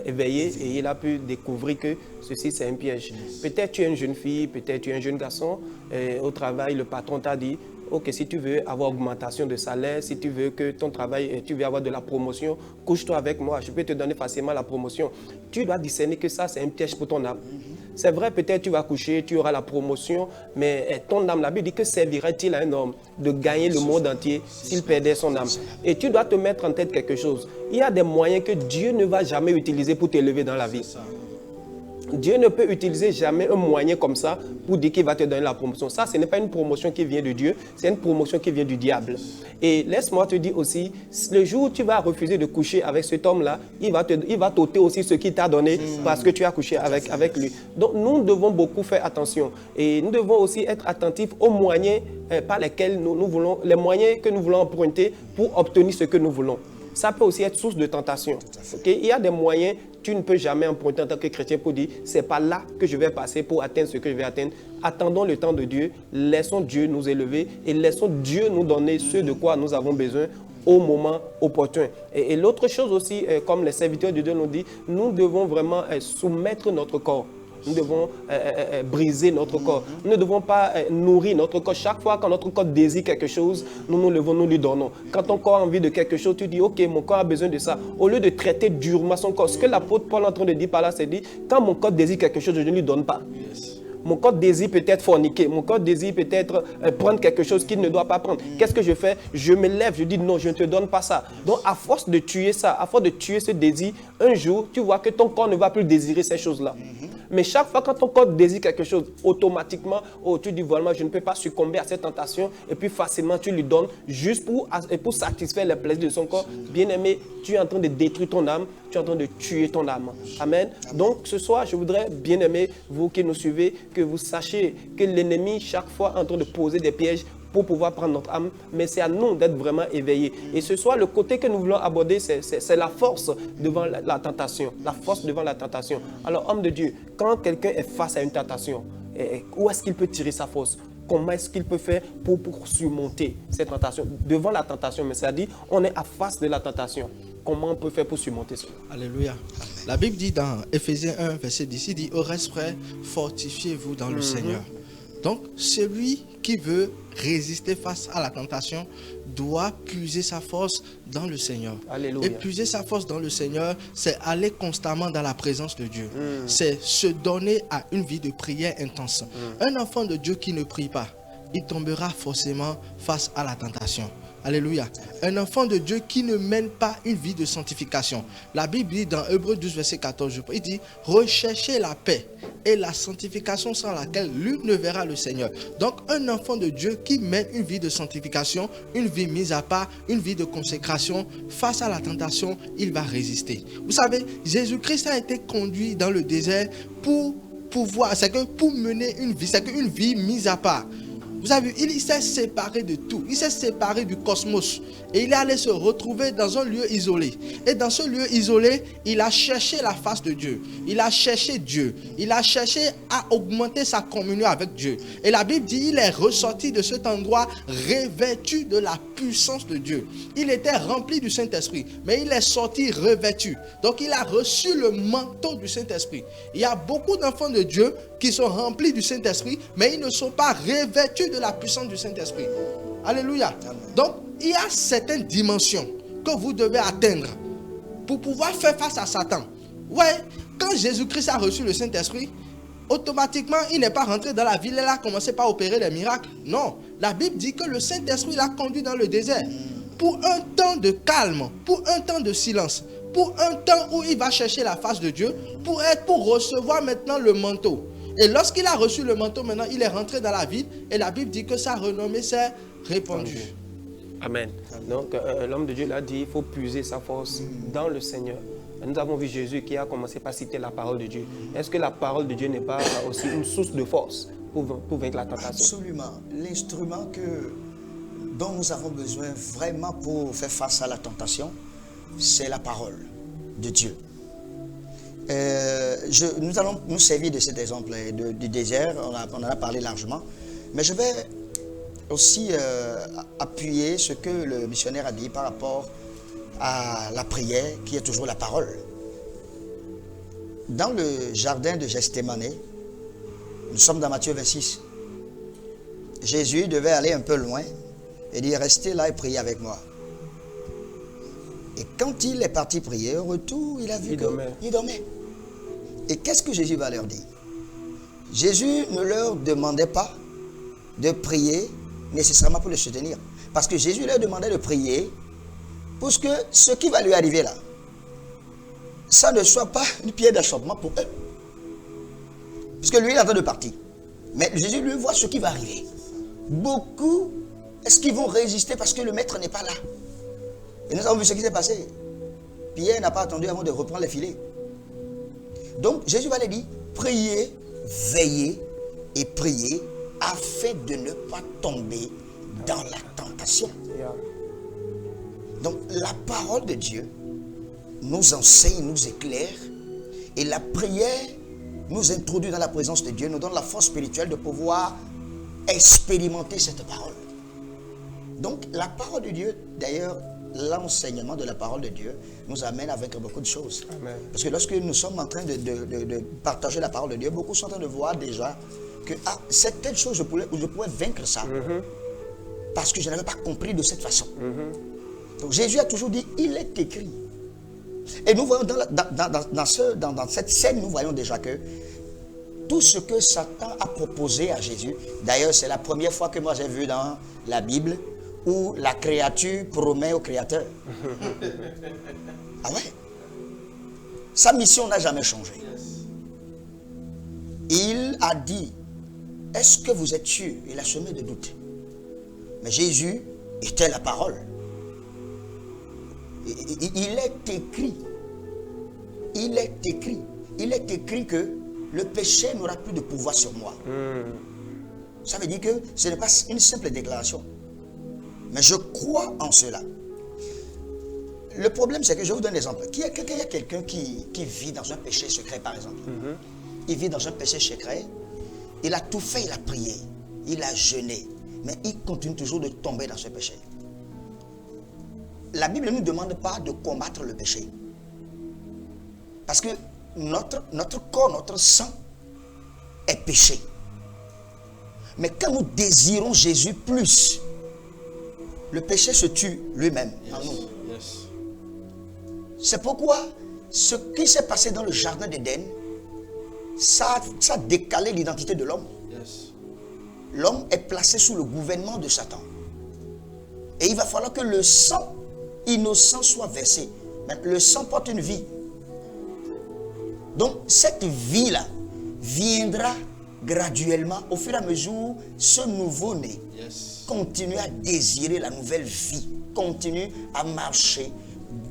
[SPEAKER 1] éveillé et il a pu découvrir que ceci, c'est un piège. Peut-être tu es une jeune fille, peut-être tu es un jeune garçon. Et au travail, le patron t'a dit, ok, si tu veux avoir augmentation de salaire, si tu veux que ton travail, tu veux avoir de la promotion, couche-toi avec moi, je peux te donner facilement la promotion. Tu dois discerner que ça, c'est un piège pour ton âme. C'est vrai, peut-être tu vas coucher, tu auras la promotion, mais ton âme, la Bible dit que servirait-il à un homme de gagner le monde entier s'il perdait son âme? Et tu dois te mettre en tête quelque chose. Il y a des moyens que Dieu ne va jamais utiliser pour t'élever dans la vie. Dieu ne peut utiliser jamais un moyen comme ça pour dire qu'il va te donner la promotion. Ça, ce n'est pas une promotion qui vient de Dieu, c'est une promotion qui vient du diable. Et laisse-moi te dire aussi, le jour où tu vas refuser de coucher avec cet homme-là, il va t'ôter aussi ce qu'il t'a donné parce que tu as couché avec lui. Donc, nous devons beaucoup faire attention. Et nous devons aussi être attentifs aux moyens par lesquels nous voulons, les moyens que nous voulons emprunter pour obtenir ce que nous voulons. Ça peut aussi être source de tentation. Okay? Il y a des moyens, tu ne peux jamais emprunter en tant que chrétien pour dire, c'est pas là que je vais passer pour atteindre ce que je vais atteindre. Attendons le temps de Dieu, laissons Dieu nous élever et laissons Dieu nous donner ce de quoi nous avons besoin au moment opportun. Et l'autre chose aussi, comme les serviteurs de Dieu nous disent, nous devons vraiment soumettre notre corps. Nous devons briser notre corps. Nous ne devons pas nourrir notre corps. Chaque fois quand notre corps désire quelque chose, nous nous levons, nous lui donnons. Quand ton corps a envie de quelque chose, tu dis, ok, mon corps a besoin de ça. Au lieu de traiter durement son corps, ce que l'apôtre Paul est en train de dire par là, c'est dit, quand mon corps désire quelque chose, je ne lui donne pas. Mon corps désire peut-être forniquer. Mon corps désire peut-être prendre quelque chose qu'il ne doit pas prendre. Qu'est-ce que je fais? Je me lève, je dis non, je ne te donne pas ça. Donc, à force de tuer ça, à force de tuer ce désir, un jour, tu vois que ton corps ne va plus désirer ces choses-là. Mais chaque fois quand ton corps désire quelque chose, automatiquement, oh, tu dis vraiment, je ne peux pas succomber à cette tentation. Et puis facilement, tu lui donnes juste pour satisfaire les plaisirs de son corps. Bien-aimé, tu es en train de détruire ton âme, tu es en train de tuer ton âme. Amen. Donc ce soir, je voudrais, bien-aimé, vous qui nous suivez, que vous sachiez que l'ennemi, chaque fois, est en train de poser des pièges pour pouvoir prendre notre âme, mais c'est à nous d'être vraiment éveillés. Et ce soir, le côté que nous voulons aborder, c'est la force devant la tentation. La force devant la tentation. Alors, homme de Dieu, quand quelqu'un est face à une tentation, où est-ce qu'il peut tirer sa force? Comment est-ce qu'il peut faire pour surmonter cette tentation? Devant la tentation, mais c'est-à-dire, on est à face de la tentation. Comment on peut faire pour surmonter cela?
[SPEAKER 4] Alléluia. La Bible dit dans Éphésiens 1, verset 10, il dit, au reste près, fortifiez-vous dans le Seigneur. Donc, celui qui veut résister face à la tentation doit puiser sa force dans le Seigneur.
[SPEAKER 1] Alléluia.
[SPEAKER 4] Et puiser sa force dans le Seigneur, c'est aller constamment dans la présence de Dieu. C'est se donner à une vie de prière intense. Un enfant de Dieu qui ne prie pas, il tombera forcément face à la tentation. Alléluia. Un enfant de Dieu qui ne mène pas une vie de sanctification. La Bible dit dans Hébreux 12, verset 14, il dit, recherchez la paix et la sanctification sans laquelle l'une ne verra le Seigneur. Donc un enfant de Dieu qui mène une vie de sanctification, une vie mise à part, une vie de consécration, face à la tentation, il va résister. Vous savez, Jésus-Christ a été conduit dans le désert pour mener une vie, c'est qu'une vie mise à part. Vous avez vu, il s'est séparé de tout. Il s'est séparé du cosmos. Et il est allé se retrouver dans un lieu isolé. Et dans ce lieu isolé, il a cherché la face de Dieu. Il a cherché Dieu. Il a cherché à augmenter sa communion avec Dieu. Et la Bible dit, il est ressorti de cet endroit revêtu de la puissance de Dieu. Il était rempli du Saint-Esprit, mais il est sorti revêtu. Donc il a reçu le manteau du Saint-Esprit. Il y a beaucoup d'enfants de Dieu qui sont remplis du Saint-Esprit, mais ils ne sont pas revêtus de la puissance du Saint-Esprit. Alléluia. Donc, il y a certaines dimensions que vous devez atteindre pour pouvoir faire face à Satan. Ouais, quand Jésus-Christ a reçu le Saint-Esprit, automatiquement, il n'est pas rentré dans la ville et il a commencé par opérer des miracles. Non, la Bible dit que le Saint-Esprit l'a conduit dans le désert pour un temps de calme, pour un temps de silence, pour un temps où il va chercher la face de Dieu, pour recevoir maintenant le manteau. Et lorsqu'il a reçu le manteau, maintenant, il est rentré dans la ville et la Bible dit que sa renommée s'est répandue.
[SPEAKER 1] Amen. Donc, l'homme de Dieu l'a dit, il faut puiser sa force dans le Seigneur. Nous avons vu Jésus qui a commencé par citer la parole de Dieu. Est-ce que la parole de Dieu n'est pas aussi une source de force pour vaincre la tentation?
[SPEAKER 3] Absolument. L'instrument dont nous avons besoin vraiment pour faire face à la tentation, c'est la parole de Dieu. Nous allons nous servir de cet exemple du désert, on en a parlé largement, mais je vais aussi appuyer ce que le missionnaire a dit par rapport à la prière qui est toujours la parole. Dans le jardin de Gethsémane, nous sommes dans Matthieu 26, Jésus devait aller un peu loin et dire restez là et priez avec moi. Et quand il est parti prier, au retour, il a vu qu'il dormait. Et qu'est-ce que Jésus va leur dire? Jésus ne leur demandait pas de prier nécessairement pour le soutenir. Parce que Jésus leur demandait de prier pour que ce qui va lui arriver là, ça ne soit pas une pierre d'achoppement pour eux. Puisque lui, il est en train de partir. Mais Jésus lui voit ce qui va arriver. Beaucoup, est-ce qu'ils vont résister parce que le maître n'est pas là? Et nous avons vu ce qui s'est passé. Pierre n'a pas attendu avant de reprendre les filets. Donc Jésus va leur dire, priez, veillez et priez afin de ne pas tomber dans la tentation. Donc la parole de Dieu nous enseigne, nous éclaire et la prière nous introduit dans la présence de Dieu, nous donne la force spirituelle de pouvoir expérimenter cette parole. Donc la parole de Dieu, d'ailleurs, l'enseignement de la parole de Dieu nous amène avec beaucoup de choses. Amen. Parce que lorsque nous sommes en train de partager la parole de Dieu, beaucoup sont en train de voir déjà que c'est telle chose, je pourrais vaincre ça. Parce que je n'avais pas compris de cette façon. Donc Jésus a toujours dit, il est écrit. Et nous voyons dans cette scène, nous voyons déjà que tout ce que Satan a proposé à Jésus, d'ailleurs c'est la première fois que moi j'ai vu dans la Bible où la créature promet au Créateur. Ah ouais? Sa mission n'a jamais changé. Il a dit, est-ce que vous êtes sûr? Il a semé de doute. Mais Jésus était la parole. Il est écrit. Il est écrit que le péché n'aura plus de pouvoir sur moi. Ça veut dire que ce n'est pas une simple déclaration. Mais je crois en cela. Le problème, c'est que je vous donne un exemple. Il y a quelqu'un qui vit dans un péché secret, par exemple. Il vit dans un péché secret. Il a tout fait, il a prié. Il a jeûné. Mais il continue toujours de tomber dans ce péché. La Bible ne nous demande pas de combattre le péché. Parce que notre corps, notre sang est péché. Mais quand nous désirons Jésus plus, le péché se tue lui-même en nous. C'est pourquoi ce qui s'est passé dans le jardin d'Éden, ça a décalé l'identité de l'homme. L'homme est placé sous le gouvernement de Satan. Et il va falloir que le sang innocent soit versé. Mais le sang porte une vie. Donc cette vie-là viendra graduellement au fur et à mesure où ce nouveau-né continue à désirer la nouvelle vie, continue à marcher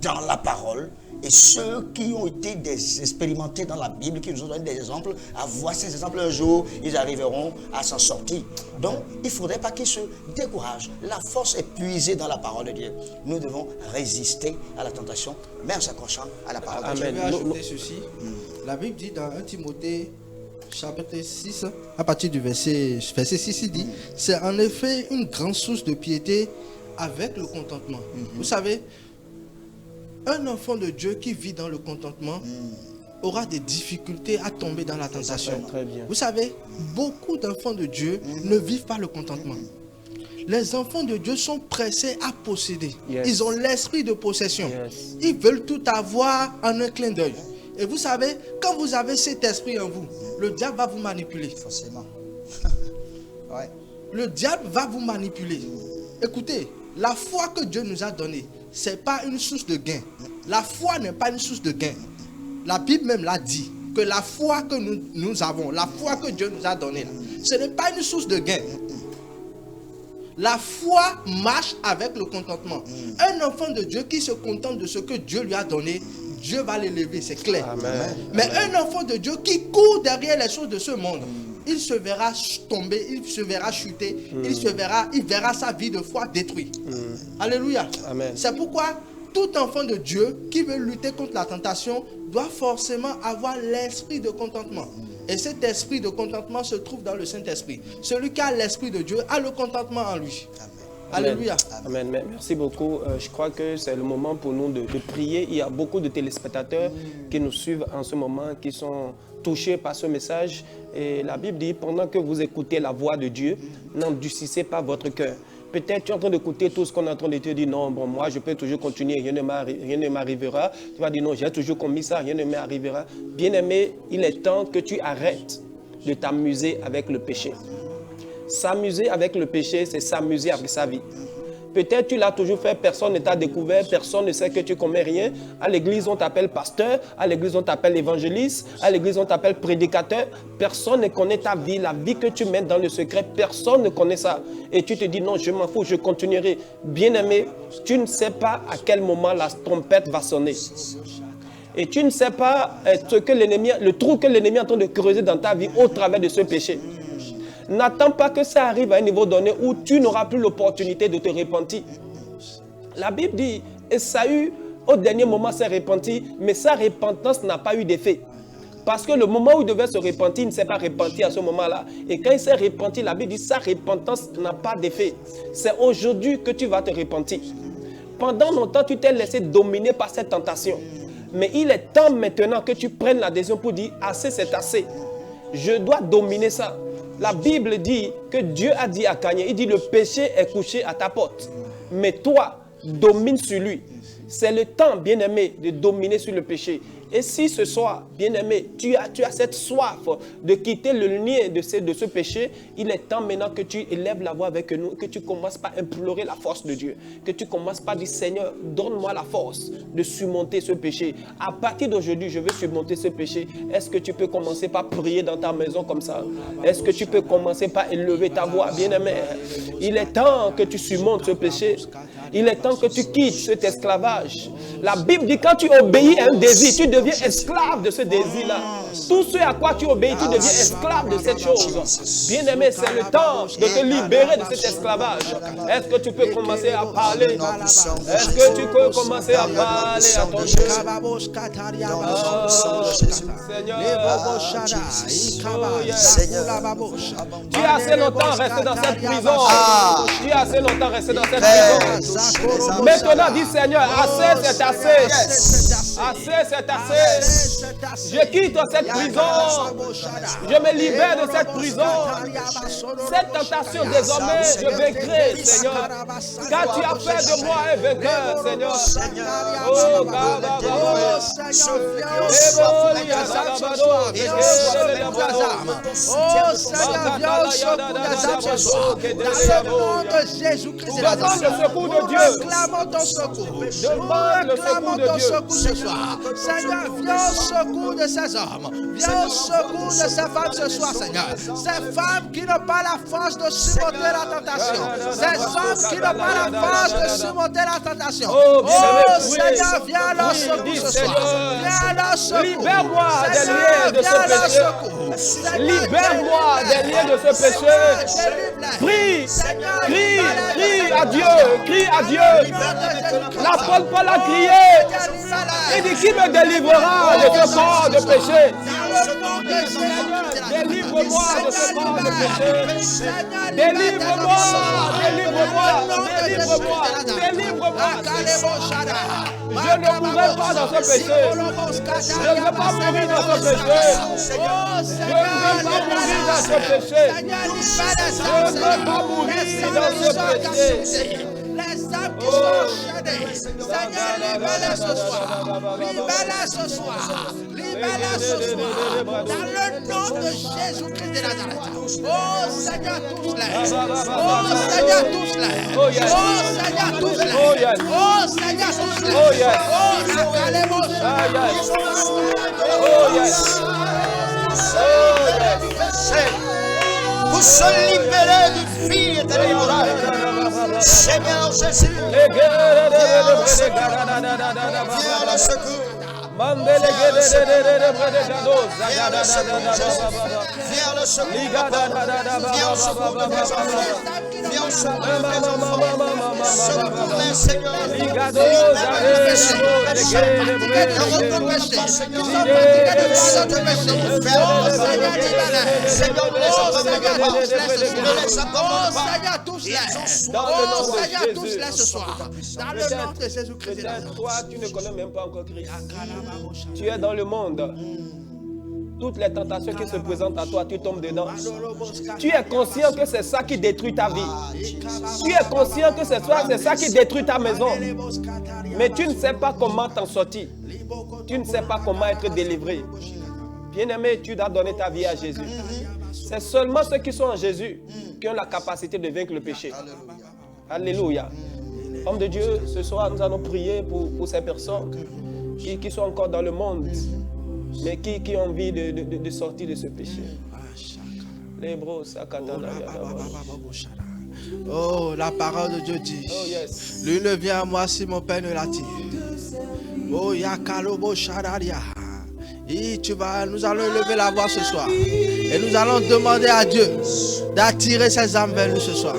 [SPEAKER 3] dans la parole. Et ceux qui ont été expérimentés dans la Bible, qui nous ont donné des exemples, à voir ces exemples un jour, ils arriveront à s'en sortir. Donc, il ne faudrait pas qu'ils se découragent. La force est puisée dans la parole de Dieu. Nous devons résister à la tentation, mais en s'accrochant à la parole de Dieu.
[SPEAKER 4] Je vais ajouter ceci. La Bible dit dans 1 Timothée, chapitre 6, à partir du verset 6, il dit, c'est en effet une grande source de piété avec le contentement. Vous savez, un enfant de Dieu qui vit dans le contentement aura des difficultés à tomber dans la tentation.
[SPEAKER 1] Très bien.
[SPEAKER 4] Vous savez, beaucoup d'enfants de Dieu ne vivent pas le contentement. Les enfants de Dieu sont pressés à posséder. Ils ont l'esprit de possession. Ils veulent tout avoir en un clin d'œil. Et vous savez, quand vous avez cet esprit en vous, le diable va vous manipuler.
[SPEAKER 3] Forcément.
[SPEAKER 4] Le diable va vous manipuler. Écoutez, la foi que Dieu nous a donnée, ce n'est pas une source de gain. La foi n'est pas une source de gain. La Bible même l'a dit, que la foi que nous avons, la foi que Dieu nous a donnée, ce n'est pas une source de gain. La foi marche avec le contentement. Un enfant de Dieu qui se contente de ce que Dieu lui a donné, Dieu va l'élever, c'est clair.
[SPEAKER 1] Amen.
[SPEAKER 4] Mais un enfant de Dieu qui court derrière les choses de ce monde, il se verra tomber, il se verra chuter, il verra sa vie de foi détruite. Alléluia.
[SPEAKER 1] Amen.
[SPEAKER 4] C'est pourquoi tout enfant de Dieu qui veut lutter contre la tentation doit forcément avoir l'esprit de contentement. Et cet esprit de contentement se trouve dans le Saint-Esprit. Celui qui a l'esprit de Dieu a le contentement en lui.
[SPEAKER 1] Amen.
[SPEAKER 4] Alléluia.
[SPEAKER 1] Amen. Merci beaucoup. Je crois que c'est le moment pour nous de prier. Il y a beaucoup de téléspectateurs qui nous suivent en ce moment, qui sont touchés par ce message. Et la Bible dit, pendant que vous écoutez la voix de Dieu, n'endurcissez pas votre cœur. Peut-être tu es en train d'écouter tout ce qu'on est en train de te dire. Non, bon, moi, je peux toujours continuer, rien ne m'arrivera. Tu vas dire, non, j'ai toujours commis ça, rien ne m'arrivera. Bien-aimé, il est temps que tu arrêtes de t'amuser avec le péché. S'amuser avec le péché, c'est s'amuser avec sa vie. Peut-être tu l'as toujours fait, personne ne t'a découvert, personne ne sait que tu commets rien. À l'église, on t'appelle pasteur, à l'église, on t'appelle évangéliste, à l'église, on t'appelle prédicateur. Personne ne connaît ta vie, la vie que tu mènes dans le secret, personne ne connaît ça. Et tu te dis, non, je m'en fous, je continuerai. Bien-aimé, tu ne sais pas à quel moment la trompette va sonner. Et tu ne sais pas le trou que l'ennemi est en train de creuser dans ta vie au travers de ce péché. N'attends pas que ça arrive à un niveau donné où tu n'auras plus l'opportunité de te repentir. La Bible dit, Esaü, au dernier moment, s'est repenti, mais sa repentance n'a pas eu d'effet. Parce que le moment où il devait se repentir, il ne s'est pas repenti à ce moment-là. Et quand il s'est repenti, la Bible dit, sa repentance n'a pas d'effet. C'est aujourd'hui que tu vas te repentir. Pendant longtemps, tu t'es laissé dominer par cette tentation. Mais il est temps maintenant que tu prennes la décision pour dire, assez, c'est assez. Je dois dominer ça. La Bible dit que Dieu a dit à Caïn, il dit le péché est couché à ta porte. Mais toi, domine sur lui. C'est le temps, bien-aimé, de dominer sur le péché. Et si ce soir, bien-aimé, tu as cette soif de quitter le lien de ce péché, il est temps maintenant que tu élèves la voix avec nous, que tu commences par implorer la force de Dieu, que tu commences par dire, Seigneur, donne-moi la force de surmonter ce péché. À partir d'aujourd'hui, je veux surmonter ce péché. Est-ce que tu peux commencer par prier dans ta maison comme ça? Est-ce que tu peux commencer par élever ta voix, bien-aimé? Il est temps que tu surmontes ce péché. Il est temps que tu quittes cet esclavage. La Bible dit quand tu obéis à un désir, tu deviens esclave de ce désir-là. Tout ce à quoi tu obéis, tu deviens esclave de cette chose. Bien-aimé, c'est le temps de te libérer de cet esclavage. Est-ce que tu peux commencer à parler? Est-ce que tu peux commencer à parler à ton Dieu? Seigneur, tu as assez longtemps resté dans cette prison. Tu as assez longtemps resté dans cette prison. Maintenant, dis Seigneur, assez, c'est assez. Assez, c'est assez. Je quitte cette prison. Je me libère de cette prison. Cette tentation, désormais, je vaincrai, Seigneur. Car tu as fait de moi un vainqueur, Seigneur. Oh,
[SPEAKER 2] Jésus-Christ,
[SPEAKER 1] demande le secours de Dieu.
[SPEAKER 2] Réclamons ton secours.
[SPEAKER 1] Demande le secours de Dieu.
[SPEAKER 2] Ce soir. Seigneur, viens au secours de ces hommes. Viens au secours de ces femmes ce soir, Seigneur. Ces femmes qui n'ont pas la force de surmonter la tentation. Ces hommes qui n'ont pas la force de surmonter la tentation. Oh, Seigneur, viens à leur secours ce soir. Viens à leur secours.
[SPEAKER 1] Libère-moi des liens de ce péché. Libère-moi des liens de ce péché. Prie, crie, crie à Dieu, crie à Dieu. L'apôtre Paul a crié. Il dit, qui me délivrera de ce corps de péché? Délivre-moi de ce corps de péché. Délivre-moi, délivre-moi, délivre-moi, délivre-moi. Je ne mourrai pas dans ce péché. Je ne veux pas mourir dans ce péché. Je ne veux pas mourir dans ce péché. Je ne veux pas mourir dans ce péché.
[SPEAKER 2] Les âmes qui sont chaînées, Seigneur, libère-les ce soir. Libère-les ce soir. Libère-les ce soir. Dans le nom de Jésus-Christ de Nazareth. Oh Seigneur, touche-les. Oh Seigneur, touche-les. Oh Seigneur, touche-les. Oh Seigneur, touche-les.
[SPEAKER 1] Oh yes.
[SPEAKER 2] Oh Nakalemos.
[SPEAKER 1] Oh yes. Oh yes.
[SPEAKER 3] Pour se libérer du fil ténébreux. Seigneur Jésus, viens le secours. Viens le secours. Viens au secours de tes enfants. Viens au secours de tes enfants. Secours-les, Seigneur.
[SPEAKER 2] Seigneur, touche-les ce soir. Dans le nom de Jésus-Christ.
[SPEAKER 1] Peut-être toi, tu ne connais même pas encore Christ. Tu es dans le monde. Toutes les tentations qui se présentent à toi, tu tombes dedans. Tu es conscient que c'est ça qui détruit ta vie. Tu es conscient que c'est ça qui détruit ta maison. Mais tu ne sais pas comment t'en sortir. Tu ne sais pas comment être délivré. Bien-aimé, tu dois donner ta vie à Jésus. C'est seulement ceux qui sont en Jésus qui ont la capacité de vaincre le péché. Alléluia. Homme de Dieu, ce soir, nous allons prier pour ces personnes qui sont encore dans le monde, mais qui ont envie de sortir de ce péché.
[SPEAKER 4] Oh, la parole de Dieu dit,
[SPEAKER 1] oh, yes.
[SPEAKER 4] Lui ne vient à moi si mon Père ne l'attire. Oh, Yakalobo Shadaria. Et nous allons lever la voix ce soir. Et nous allons demander à Dieu d'attirer ses âmes vers nous ce soir.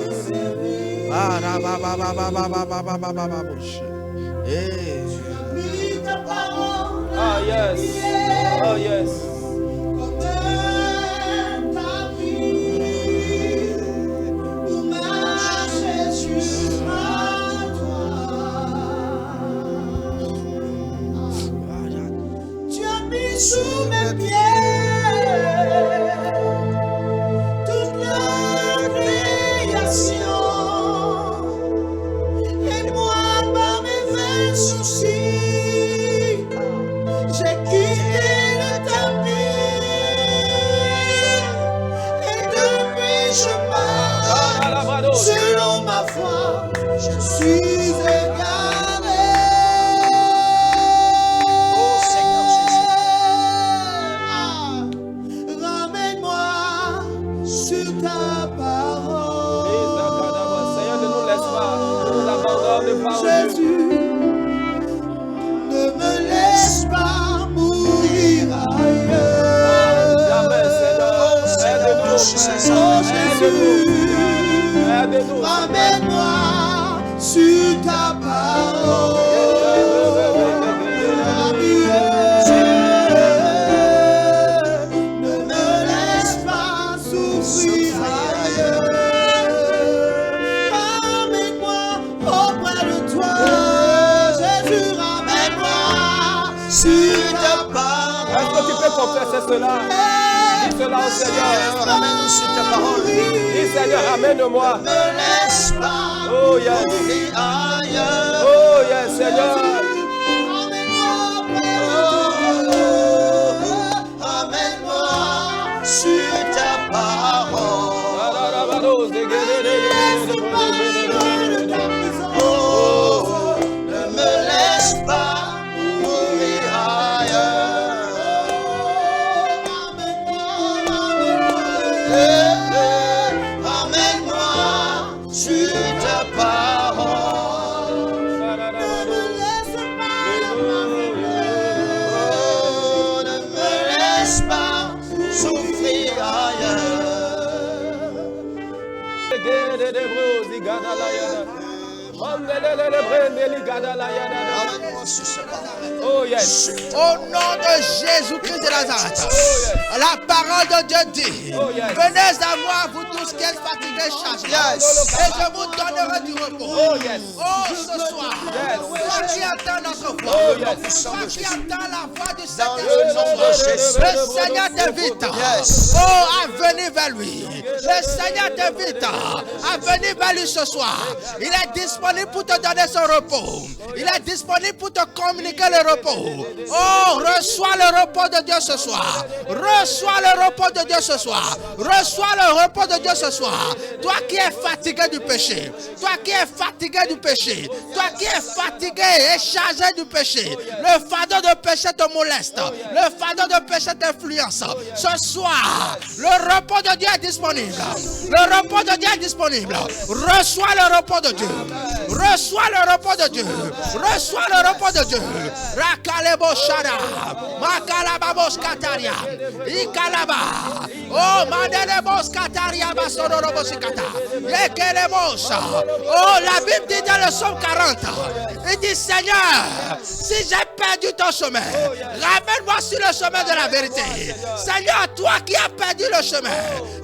[SPEAKER 1] Ah, yes. Oh, yes.
[SPEAKER 5] Sous mes pieds, toute la création, et moi par mes vains soucis, j'ai quitté Oh Jésus,
[SPEAKER 1] Aide-nous.
[SPEAKER 5] ramène-moi sur ta parole. Ne me laisse pas souffrir ailleurs. Ramène-moi auprès de toi, Jésus, ramène-moi sur ta parole.
[SPEAKER 1] Est-ce que tu peux confesser cela? Dis cela au Seigneur.
[SPEAKER 3] Ramène-nous sur ta parole.
[SPEAKER 1] Dis Seigneur, ramène-moi.
[SPEAKER 3] Ne me laisse pas
[SPEAKER 1] Oh yes.
[SPEAKER 3] mourir ailleurs.
[SPEAKER 1] Oh yes, Seigneur.
[SPEAKER 3] Ramène-moi sur ta parole. Oh, ne me laisse pas mourir ailleurs. Ramène-moi sur ta parole. Oh, ne me laisse pas souffrir ailleurs. Ramène-moi sur ta parole.
[SPEAKER 1] Oh yes.
[SPEAKER 4] Au nom de Jésus-Christ de Nazareth, la parole de Dieu dit,
[SPEAKER 1] Oh, yes.
[SPEAKER 4] venez à moi, vous tous qui êtes fatigués, chargés,
[SPEAKER 3] Yes.
[SPEAKER 4] et je vous donnerai du repos.
[SPEAKER 1] Oh yes.
[SPEAKER 4] Oh, ce soir,
[SPEAKER 1] Yes.
[SPEAKER 4] toi qui entends notre voix,
[SPEAKER 1] Oh yes.
[SPEAKER 4] toi qui entends la voix du
[SPEAKER 3] Dans le
[SPEAKER 4] Seigneur,
[SPEAKER 3] nom de Jésus.
[SPEAKER 4] le Seigneur t'invite,
[SPEAKER 3] Yes.
[SPEAKER 4] oh, à venir vers lui. Le Seigneur t'invite à venir vers lui ce soir. Il est disponible pour te donner son repos. Il est disponible pour te communiquer le repos. Oh, reçois le repos de Dieu ce soir. Reçois le repos de Dieu ce soir. Reçois le repos de Dieu ce soir. Toi qui es fatigué du péché. Toi qui es fatigué du péché. Toi qui es fatigué et chargé du péché. Le fardeau de péché te moleste. Le fardeau de péché t'influence. Ce soir, le repos de Dieu est disponible. Le repos de Dieu est disponible. Reçois le repos de Dieu. Reçois le repos de Dieu. Reçois le repos de Dieu. Rakalebo Shara. Makalababos Kataria. Ikalaba. Oh, Madelebos Kataria Basorobos Kata. Yekelebos. Oh, la Bible dit dans le psaume 40. Il dit, Seigneur, si j'ai perdu ton chemin, ramène-moi sur le chemin de la vérité. Seigneur, toi qui as perdu le chemin,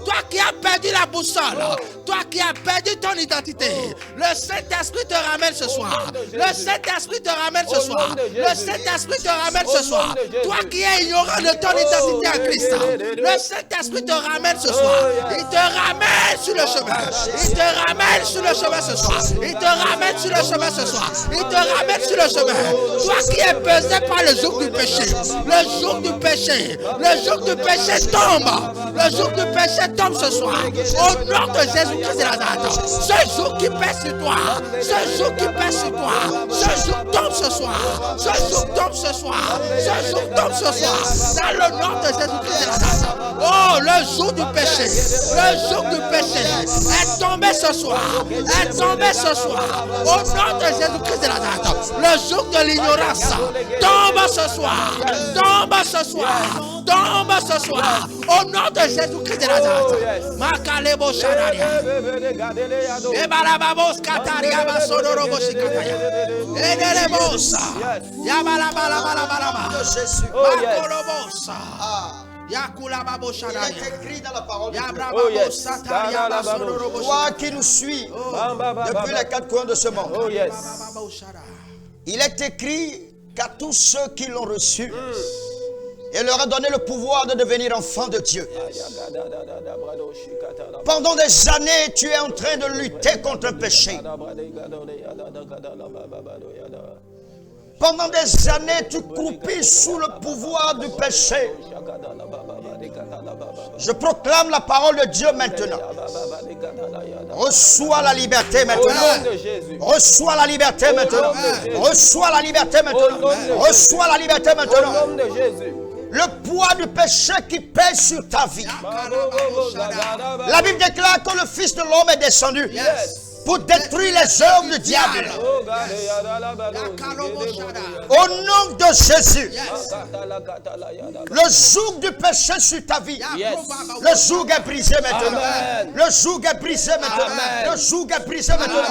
[SPEAKER 4] toi qui as perdu la boussole, toi qui as perdu ton identité, le Saint-Esprit te ramène ce soir. Le Saint-Esprit te ramène ce soir. Le Saint-Esprit te ramène ce soir. Toi qui es ignorant de ton identité en Christ, le Saint-Esprit te ramène ce soir. Il te ramène sur le chemin. Il te ramène sur le chemin ce soir. Il te ramène sur le chemin ce soir. Il te ramène sur le chemin. Toi qui es pesé par le joug du péché. Le joug du péché. Le joug du péché tombe. Le joug du péché tombe ce soir. Au nom de Jésus-Christ de Nazareth. Ce joug qui pèse sur toi. Ce joug qui pèse sur toi. Ce joug tombe ce soir. Ce joug tombe ce soir. Ce joug tombe ce soir. Dans le nom de Jésus-Christ de Nazareth. Oh, le joug du péché. Le joug du péché est tombé ce soir. Est tombé ce soir. Au nom de Jésus-Christ de Nazareth. Le joug de l'ignorance tombe ce soir. Tombe ce soir. Tombe ce soir. Au nom de Jésus-Christ de Nazareth. Makalebo Shadaria. Ebalababos Kataria Basodorobo Shikataya. Edelebosa. Yabalabalabalaba.
[SPEAKER 3] Jésus.
[SPEAKER 4] Makolobosa.
[SPEAKER 3] Il
[SPEAKER 4] Yakulababo
[SPEAKER 3] est
[SPEAKER 4] Shadaria.
[SPEAKER 3] écrit dans la parole de Dieu.
[SPEAKER 4] Yabrababo Sataria Basodorobo
[SPEAKER 3] Toi qui nous suis depuis les quatre coins de ce monde.
[SPEAKER 1] Oh yes.
[SPEAKER 3] Il est écrit qu'à tous ceux qui l'ont reçu, il leur a donné le pouvoir de devenir enfants de Dieu. Pendant des années, tu es en train de lutter contre le péché. Pendant des années, tu croupis sous le pouvoir du péché. Je proclame la parole de Dieu maintenant. Reçois la liberté maintenant. Reçois la liberté maintenant. Reçois la liberté maintenant. Reçois la liberté maintenant.
[SPEAKER 1] Au nom de Jésus.
[SPEAKER 3] Le poids du péché qui pèse sur ta vie. La Bible déclare que le Fils de l'homme est descendu pour détruire les œuvres du diable. Au nom de Jésus, le joug du péché sur ta vie, le joug est brisé maintenant. Le joug est brisé maintenant. Le joug est brisé maintenant.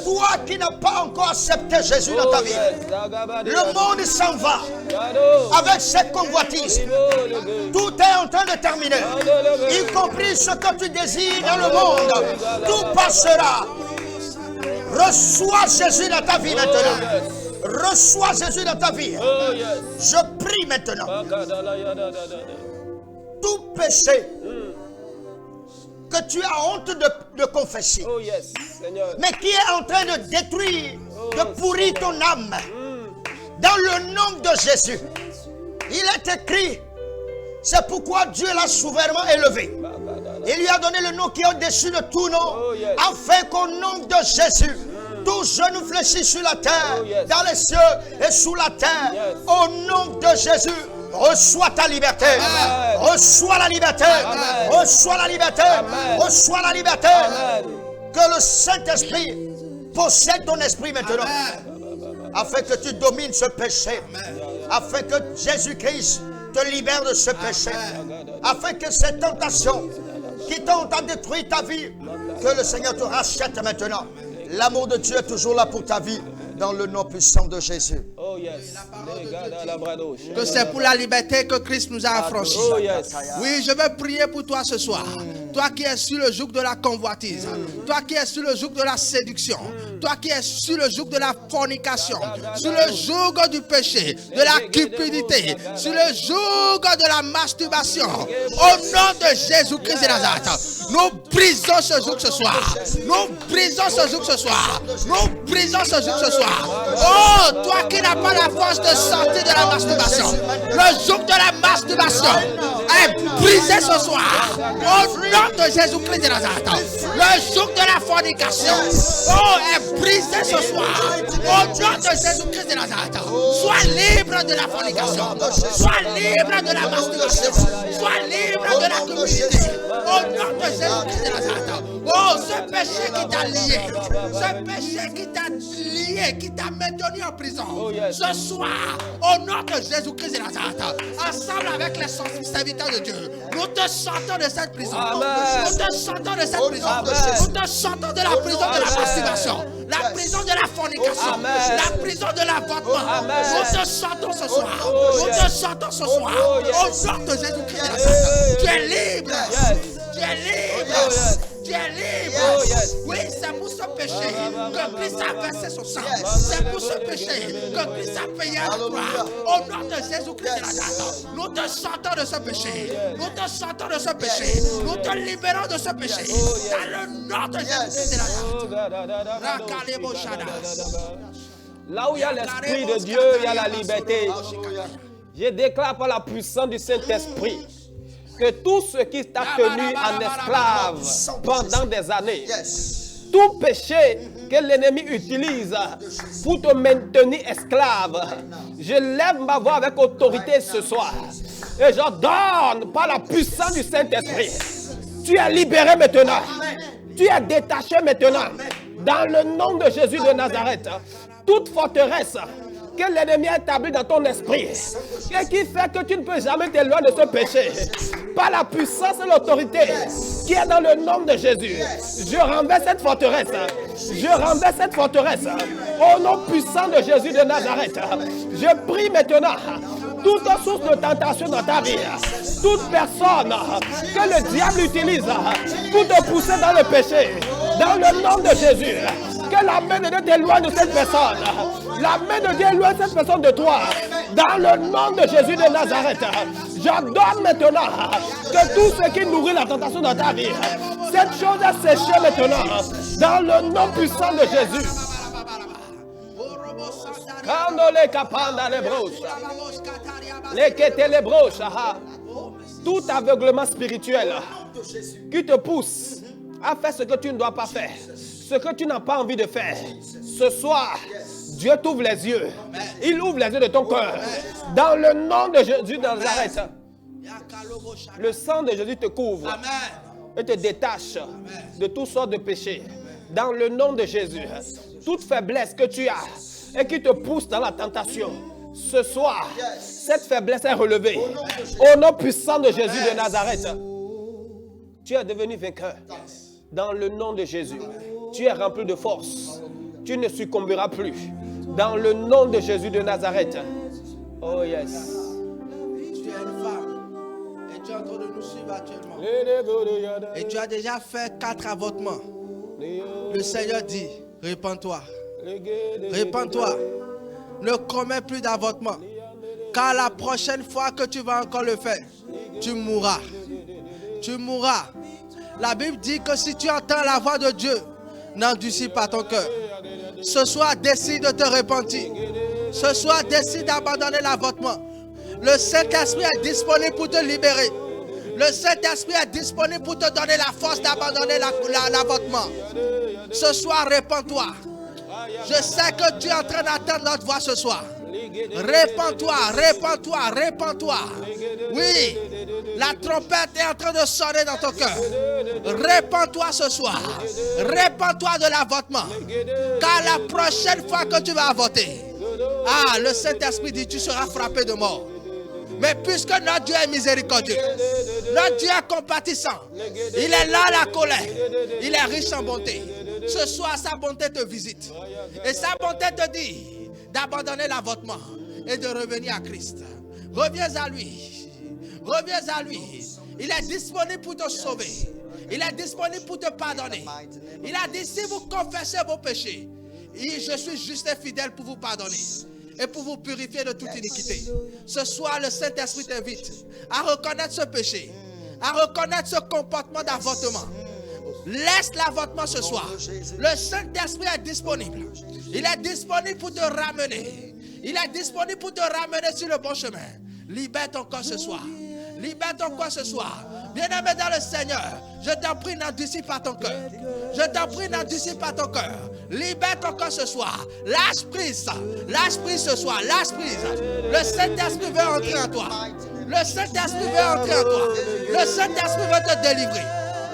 [SPEAKER 3] Toi qui n'as pas encore accepté Jésus dans ta vie, le monde s'en va avec ses convoitises. Tout est en train de terminer, y compris ce que tu désires dans le monde. Tout passera. Reçois Jésus dans ta vie maintenant. Reçois Jésus dans ta vie. Je prie maintenant. Tout péché que tu as honte de confesser, mais qui est en train de détruire, de pourrir ton âme, dans le nom de Jésus, il est écrit, c'est pourquoi Dieu l'a souverainement élevé. Il lui a donné le nom qui est au-dessus de tout nom, afin qu'au nom de Jésus, tout genou fléchit sur la terre, dans les cieux et sous la terre. Au nom de Jésus, reçois ta liberté. Reçois la liberté. Reçois la liberté. Reçois la liberté. Que le Saint-Esprit possède ton esprit maintenant, afin que tu domines ce péché, afin que Jésus-Christ te libère de ce péché, afin que ces tentations qui t'ont détruit ta vie, que le Seigneur te rachète maintenant. L'amour de Dieu est toujours là pour ta vie, dans le nom puissant de Jésus.
[SPEAKER 4] Que c'est pour la liberté que Christ nous a affranchis. Oui, je veux prier pour toi ce soir. Toi qui es sur le joug de la convoitise, toi qui es sur le joug de la séduction, toi qui es sur le joug de la fornication, sur le joug du péché, de la cupidité, sur le joug de la masturbation, au nom de Jésus-Christ de Nazareth, nous brisons ce joug ce soir. Nous brisons ce joug ce soir. Nous brisons ce joug ce soir. Oh, toi qui n'as pas la force de sortir de la masturbation, le joug de la masturbation est brisé ce soir. Au nom de Jésus-Christ de Nazareth, le joug de la fornication, oh, est brisé ce soir. Au nom de Jésus-Christ de Nazareth, sois libre de la fornication, sois libre de la masturbation, sois libre de la cupidité. Au nom de Jésus-Christ de Nazareth, oh, ce péché qui t'a lié, ce péché qui t'a lié, qui t'a maintenu en prison, ce soir, au nom de Jésus-Christ de Nazareth, ensemble avec les serviteurs de Dieu, nous te sortons de cette prison. Nous te sortons de cette prison. Nous te sortons de la prison de la masturbation, la prison de la fornication, la prison de l'avortement. Nous te sortons ce soir. Nous te sortons ce soir. Au nom de Jésus-Christ de Nazareth, tu es libre. Tu es libre. Tu es libre. Oui, c'est pour ce péché que Christ a versé son sang. C'est pour ce péché que Christ a payé à la croix. Au nom de Jésus-Christ de Nazareth, nous te sortons de ce péché. Nous te sortons de ce péché. Nous te libérons de ce péché. Dans le nom de Jésus-Christ de Nazareth.
[SPEAKER 1] Là où il y a l'Esprit de Dieu, il y a la liberté. Je déclare par la puissance du Saint-Esprit que tout ce qui t'a tenu en esclave pendant des années, tout péché que l'ennemi utilise pour te maintenir esclave, je lève ma voix avec autorité ce soir et j'ordonne par la puissance du Saint-Esprit. Tu es libéré maintenant. Tu es détaché maintenant. Dans le nom de Jésus de Nazareth, toute forteresse que l'ennemi a établi dans ton esprit et qui fait que tu ne peux jamais t'éloigner de ce péché, par la puissance et l'autorité qui est dans le nom de Jésus, je renverse cette forteresse. Je renverse cette forteresse au nom puissant de Jésus de Nazareth. Je prie maintenant toute source de tentation dans ta vie, toute personne que le diable utilise pour te pousser dans le péché, dans le nom de Jésus, que la main de Dieu t'éloigne de cette personne. La main de Dieu éloigne cette personne de toi. Dans le nom de Jésus de Nazareth, j'ordonne maintenant que tout ce qui nourrit la tentation dans ta vie, cette chose est séchée maintenant. Dans le nom puissant de Jésus. Tout aveuglement spirituel qui te pousse à faire ce que tu ne dois pas faire, ce que tu n'as pas envie de faire. Ce soir, Dieu t'ouvre les yeux. Il ouvre les yeux de ton cœur. Dans le nom de Jésus de Nazareth, le sang de Jésus te couvre et te détache de toutes sortes de péchés. Dans le nom de Jésus, toute faiblesse que tu as et qui te pousse dans la tentation, ce soir, cette faiblesse est relevée. Au nom puissant de Jésus de Nazareth, tu es devenu vainqueur. Dans le nom de Jésus, tu es rempli de force. Tu ne succomberas plus. Dans le nom de Jésus de Nazareth. Oh yes.
[SPEAKER 4] Tu es une femme et tu es en train de nous suivre actuellement. Et tu as déjà fait 4 avortements. Le Seigneur dit, répands-toi. Répands-toi. Ne commets plus d'avortement. Car la prochaine fois que tu vas encore le faire, tu mourras. Tu mourras. La Bible dit que si tu entends la voix de Dieu, n'endurcis pas ton cœur. Ce soir, décide de te repentir. Ce soir, décide d'abandonner l'avortement. Le Saint-Esprit est disponible pour te libérer. Le Saint-Esprit est disponible pour te donner la force d'abandonner l'avortement. Ce soir, répands-toi. Je sais que tu es en train d'attendre notre voix ce soir. Répands-toi, répands-toi, répands-toi. Oui, la trompette est en train de sonner dans ton cœur. Répands-toi ce soir. Répands-toi de l'avortement. Car la prochaine fois que tu vas avorter, le Saint-Esprit dit tu seras frappé de mort. Mais puisque notre Dieu est miséricordieux, notre Dieu est compatissant, il est là la colère, il est riche en bonté. Ce soir, sa bonté te visite. Et sa bonté te dit d'abandonner l'avortement et de revenir à Christ. Reviens à lui. Reviens à lui. Il est disponible pour te sauver. Il est disponible pour te pardonner. Il a dit si vous confessez vos péchés, je suis juste et fidèle pour vous pardonner et pour vous purifier de toute iniquité. Ce soir, le Saint-Esprit t'invite à reconnaître ce péché, à reconnaître ce comportement d'avortement. Laisse l'avortement ce soir. Le Saint-Esprit est disponible. Il est disponible pour te ramener. Il est disponible pour te ramener sur le bon chemin. Libère ton corps ce soir. Libère ton corps ce soir. Bien-aimé dans le Seigneur, je t'en prie, n'endurcis pas ton cœur. Je t'en prie, n'endurcis pas ton cœur. Libère ton corps ce soir. Lâche prise. Lâche prise ce soir. Lâche prise. Le Saint-Esprit veut entrer en toi. Le Saint-Esprit veut entrer en toi. Le Saint-Esprit veut te délivrer.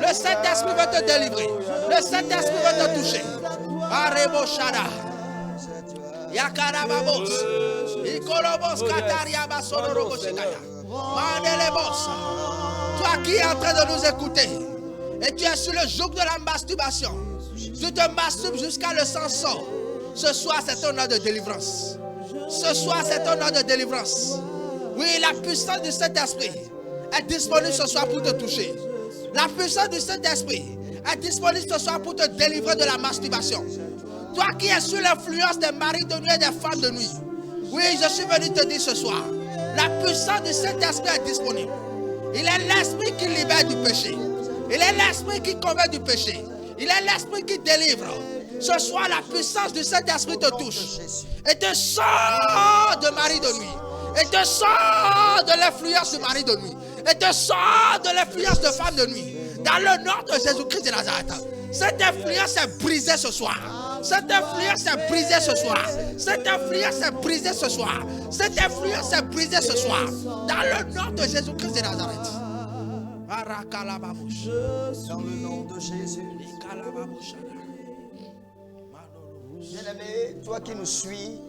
[SPEAKER 4] Le Saint-Esprit veut te délivrer. Le Saint-Esprit veut te toucher. Arebo Shada. Yakarababos. Ikolobos Katariaba Sonorobo Shikaya. Mandelebos. Toi qui es en train de nous écouter et tu es sur le joug de la masturbation, tu te masturbes jusqu'à le sang sort. Ce soir, c'est ton heure de délivrance. Ce soir, c'est ton heure de délivrance. Oui, la puissance du Saint-Esprit est disponible ce soir pour te toucher. La puissance du Saint-Esprit est disponible ce soir pour te délivrer de la masturbation. Toi qui es sous l'influence des maris de nuit et des femmes de nuit. Oui, je suis venu te dire ce soir, la puissance du Saint-Esprit est disponible. Il est l'esprit qui libère du péché. Il est l'esprit qui convainc du péché. Il est l'esprit qui délivre. Ce soir, la puissance du Saint-Esprit te touche. Et te sort de mari de nuit. Et te sort de l'influence de mari de nuit. Et te sort de l'influence de femme de nuit. Dans le nom de Jésus-Christ de Nazareth. Cette influence est brisée ce soir. Cette influence est brisée ce soir. Cette influence est brisée ce soir. Cette influence est brisée ce soir. Dans le nom de Jésus-Christ de Nazareth.
[SPEAKER 3] Dans le nom de Jésus. Bien-aimé, toi qui nous suis,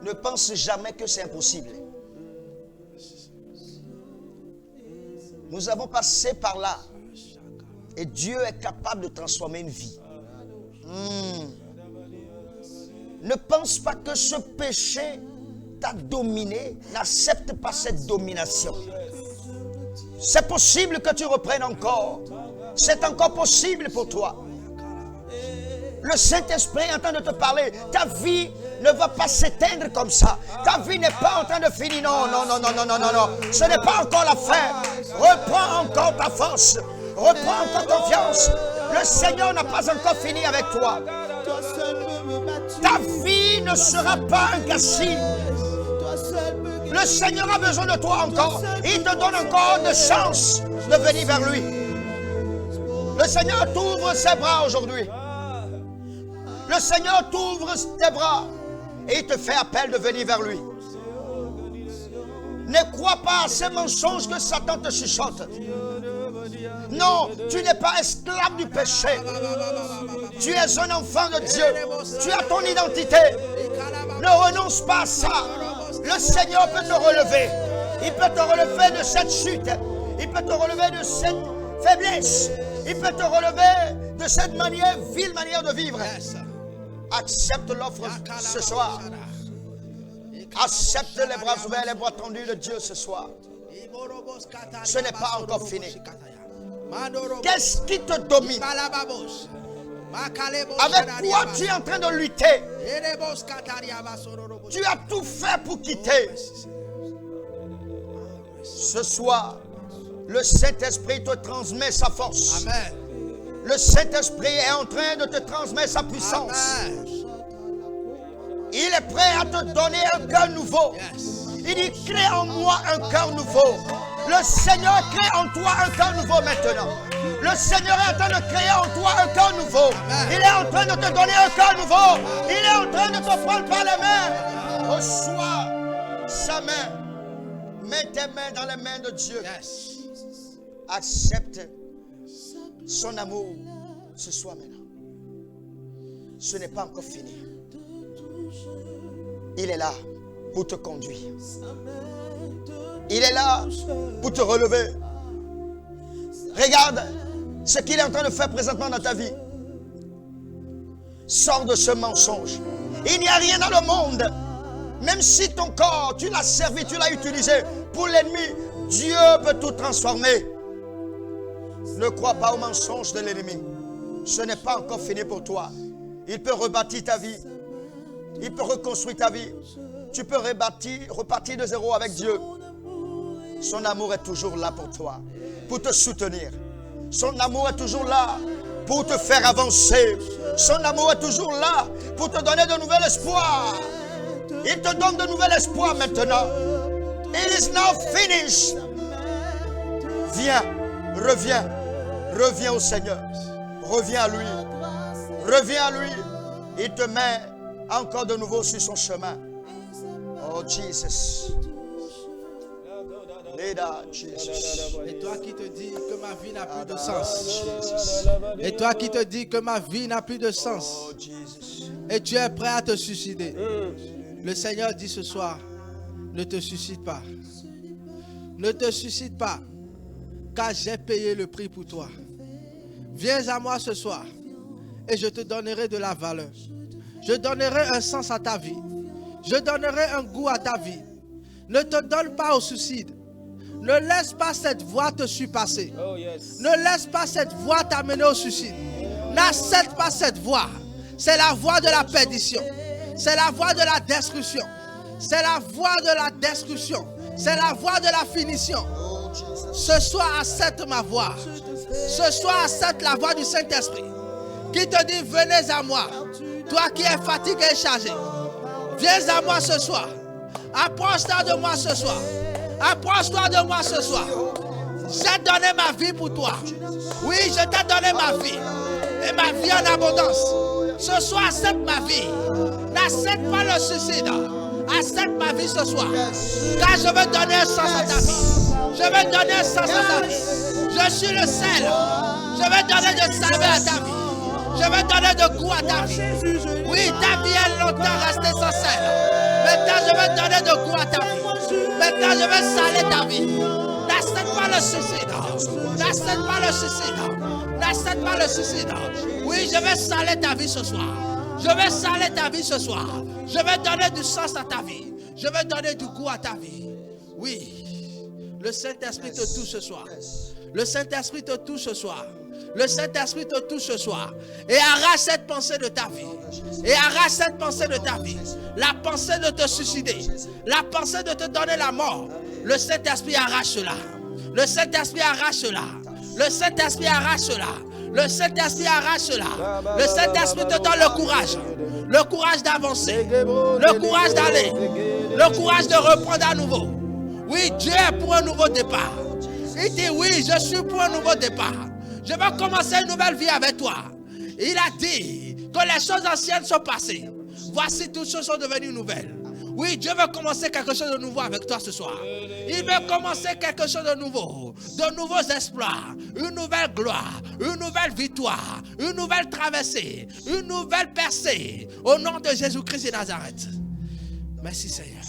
[SPEAKER 3] ne pense jamais que c'est impossible. Nous avons passé par là. Et Dieu est capable de transformer une vie. Ne pense pas que ce péché t'a dominé. N'accepte pas cette domination. C'est possible que tu reprennes encore. C'est encore possible pour toi. Le Saint-Esprit est en train de te parler. Ta vie ne va pas s'éteindre comme ça. Ta vie n'est pas en train de finir. Non, non, non, non, non, non, non, non. Ce n'est pas encore la fin. Reprends encore ta force. Reprends encore confiance. Le Seigneur n'a pas encore fini avec toi. Ta vie ne sera pas un gâchis. Le Seigneur a besoin de toi encore. Il te donne encore de chance de venir vers lui. Le Seigneur t'ouvre ses bras aujourd'hui. Le Seigneur t'ouvre tes bras et il te fait appel de venir vers lui. Ne crois pas à ces mensonges que Satan te chuchote. Non, tu n'es pas esclave du péché. Tu es un enfant de Dieu. Tu as ton identité. Ne renonce pas à ça. Le Seigneur peut te relever. Il peut te relever de cette chute. Il peut te relever de cette faiblesse. Il peut te relever de cette manière, vile manière de vivre. Accepte l'offre ce soir. Accepte les bras ouverts, les bras tendus de Dieu ce soir. Ce n'est pas encore fini. Qu'est-ce qui te domine? Avec quoi tu es en train de lutter? Tu as tout fait pour quitter. Ce soir, le Saint-Esprit te transmet sa force.
[SPEAKER 5] Amen.
[SPEAKER 3] Le Saint-Esprit est en train de te transmettre sa puissance.
[SPEAKER 5] Amen.
[SPEAKER 3] Il est prêt à te donner un cœur nouveau. Il dit, crée en moi un cœur nouveau. Le Seigneur crée en toi un cœur nouveau maintenant. Le Seigneur est en train de créer en toi un cœur nouveau. Il est en train de te donner un cœur nouveau. Il est en train de te prendre par les mains. Reçois sa main. Mets tes mains dans les mains de Dieu. Accepte son amour ce soir maintenant. Ce n'est pas encore fini. Il est là pour te conduire. Il est là pour te relever. Regarde ce qu'il est en train de faire présentement dans ta vie. Sors de ce mensonge. Il n'y a rien dans le monde. Même si ton corps, tu l'as servi, tu l'as utilisé pour l'ennemi, Dieu peut tout transformer. Ne crois pas au mensonge de l'ennemi. Ce n'est pas encore fini pour toi. Il peut rebâtir ta vie. Il peut reconstruire ta vie. Tu peux repartir de zéro avec Dieu. Son amour est toujours là pour toi, pour te soutenir. Son amour est toujours là pour te faire avancer. Son amour est toujours là pour te donner de nouvel espoir. Il te donne de nouvel espoir maintenant. It is now finished. Viens, reviens au Seigneur. Reviens à lui. Reviens à lui. Il te met encore de nouveau sur son chemin. Oh Jesus.
[SPEAKER 4] Et toi qui te dis que ma vie n'a plus de sens. Et toi qui te dis que ma vie n'a plus de sens. Et tu es prêt à te suicider. Le Seigneur dit ce soir, ne te suicide pas. Ne te suicide pas, car j'ai payé le prix pour toi. Viens à moi ce soir et je te donnerai de la valeur. Je donnerai un sens à ta vie. Je donnerai un goût à ta vie. Ne te donne pas au suicide. Ne laisse pas cette voie te surpasser. Ne laisse pas cette voie t'amener au suicide. N'accepte pas cette voie. C'est la voie de la perdition. C'est la voie de la destruction. C'est la voie de la destruction. C'est la voie de la finition. Ce soir, accepte ma voix. Ce soir, accepte la voix du Saint-Esprit qui te dit, venez à moi. Toi qui es fatigué et chargé, viens à moi ce soir. Approche-toi de moi ce soir. Approche-toi de moi ce soir. J'ai donné ma vie pour toi. Oui, je t'ai donné ma vie. Et ma vie en abondance. Ce soir, accepte ma vie. N'accepte pas le suicide. Accepte ma vie ce soir. Car je veux donner un sens à ta vie. Je veux donner un sens à ta vie. Je suis le sel. Je veux donner de saveur à ta vie. Je veux donner de goût à ta vie. Oui, ta vie est longtemps restée sans sel. Maintenant, je veux donner de goût à ta vie. Maintenant, je veux saler ta vie. N'accepte pas le suicide. N'accepte pas le suicide. N'accepte pas le suicide. Oui, je vais saler ta vie ce soir. Je vais saler ta vie ce soir. Je vais donner du sens à ta vie. Je vais donner du goût à ta vie. Oui. Le Saint-Esprit te touche ce soir. Le Saint-Esprit te touche ce soir. Le Saint-Esprit te touche ce soir. Et arrache cette pensée de ta vie. Et arrache cette pensée de ta vie. La pensée de te suicider. La pensée de te donner la mort. Le Saint-Esprit arrache cela. Le Saint-Esprit arrache cela. Le Saint-Esprit arrache cela. Le Saint-Esprit arrache cela. Le Saint-Esprit te donne le courage. Le courage d'avancer. Le courage d'aller. Le courage de reprendre à nouveau. Oui, Dieu est pour un nouveau départ. Il dit oui, je suis pour un nouveau départ. Je vais commencer une nouvelle vie avec toi. Il a dit que les choses anciennes sont passées. Voici toutes choses sont devenues nouvelles. Oui, Dieu veut commencer quelque chose de nouveau avec toi ce soir. Il veut commencer quelque chose de nouveau. De nouveaux exploits, une nouvelle gloire, une nouvelle victoire, une nouvelle traversée, une nouvelle percée. Au nom de Jésus-Christ de Nazareth. Merci Seigneur.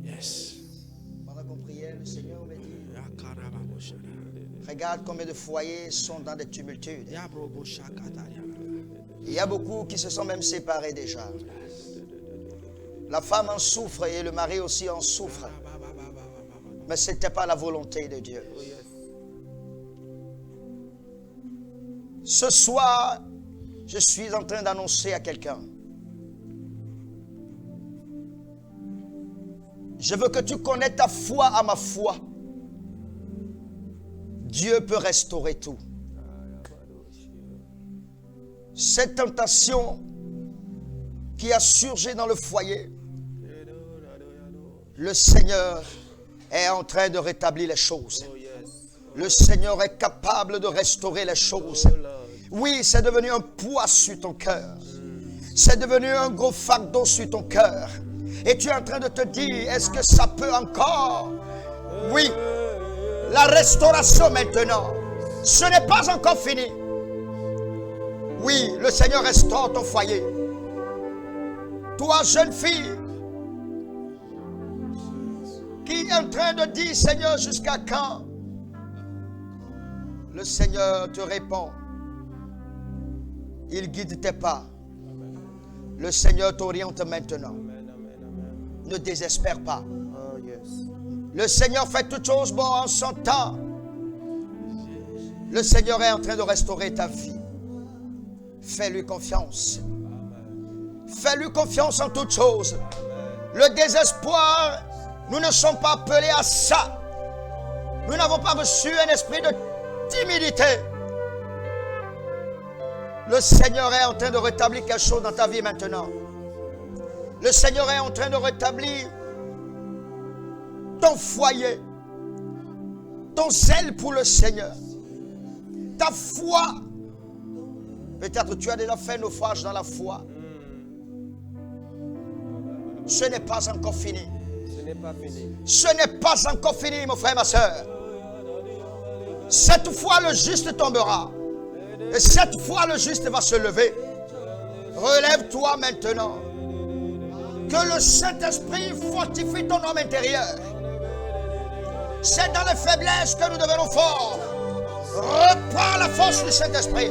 [SPEAKER 4] Yes.
[SPEAKER 3] Pendant qu'on priait, le Seigneur me dit, regarde combien de foyers sont dans des tumultudes. Il y a beaucoup qui se sont même séparés déjà. La femme en souffre et le mari aussi en souffre. Mais ce n'était pas la volonté de Dieu. Ce soir, je suis en train d'annoncer à quelqu'un. Je veux que tu connais ta foi à ma foi. Dieu peut restaurer tout. Cette tentation qui a surgi dans le foyer, le Seigneur est en train de rétablir les choses. Le Seigneur est capable de restaurer les choses. Oui, c'est devenu un poids sur ton cœur. C'est devenu un gros fardeau sur ton cœur. Et tu es en train de te dire, est-ce que ça peut encore? Oui, la restauration maintenant, ce n'est pas encore fini. Oui, le Seigneur restaure ton foyer. Toi, jeune fille, qui est en train de dire, Seigneur, jusqu'à quand? Le Seigneur te répond. Il guide tes pas. Le Seigneur t'oriente maintenant. Ne désespère pas. Le Seigneur fait toutes choses bon en son temps. Le Seigneur est en train de restaurer ta vie. Fais-lui confiance. Fais-lui confiance en toutes choses. Le désespoir, nous ne sommes pas appelés à ça. Nous n'avons pas reçu un esprit de timidité. Le Seigneur est en train de rétablir quelque chose dans ta vie maintenant. Le Seigneur est en train de rétablir ton foyer, ton zèle pour le Seigneur, ta foi. Peut-être tu as déjà fait naufrage dans la foi. Ce n'est pas encore fini.
[SPEAKER 1] Ce n'est pas fini.
[SPEAKER 3] Ce n'est pas encore fini, mon frère, ma soeur. Cette fois, le juste tombera. Et cette fois, le juste va se lever. Relève-toi maintenant. Que le Saint-Esprit fortifie ton homme intérieur. C'est dans les faiblesses que nous devenons forts. Reprends la force du Saint-Esprit.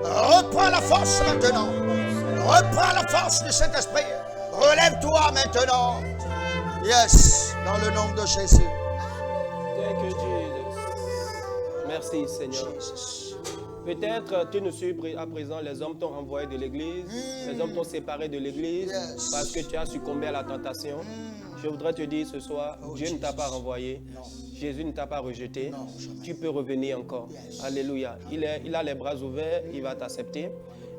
[SPEAKER 3] Reprends la force maintenant. Reprends la force du Saint-Esprit. Relève-toi maintenant. Yes, dans le nom de Jésus.
[SPEAKER 1] Thank you, Jesus. Merci, Seigneur. Peut-être tu nous suis à présent, les hommes t'ont renvoyé de l'église, les hommes t'ont séparé de l'église parce que tu as succombé à la tentation. Je voudrais te dire ce soir, Dieu ne t'a pas renvoyé, Jésus ne t'a pas rejeté, tu peux revenir encore. Alléluia. Il a les bras ouverts, il va t'accepter.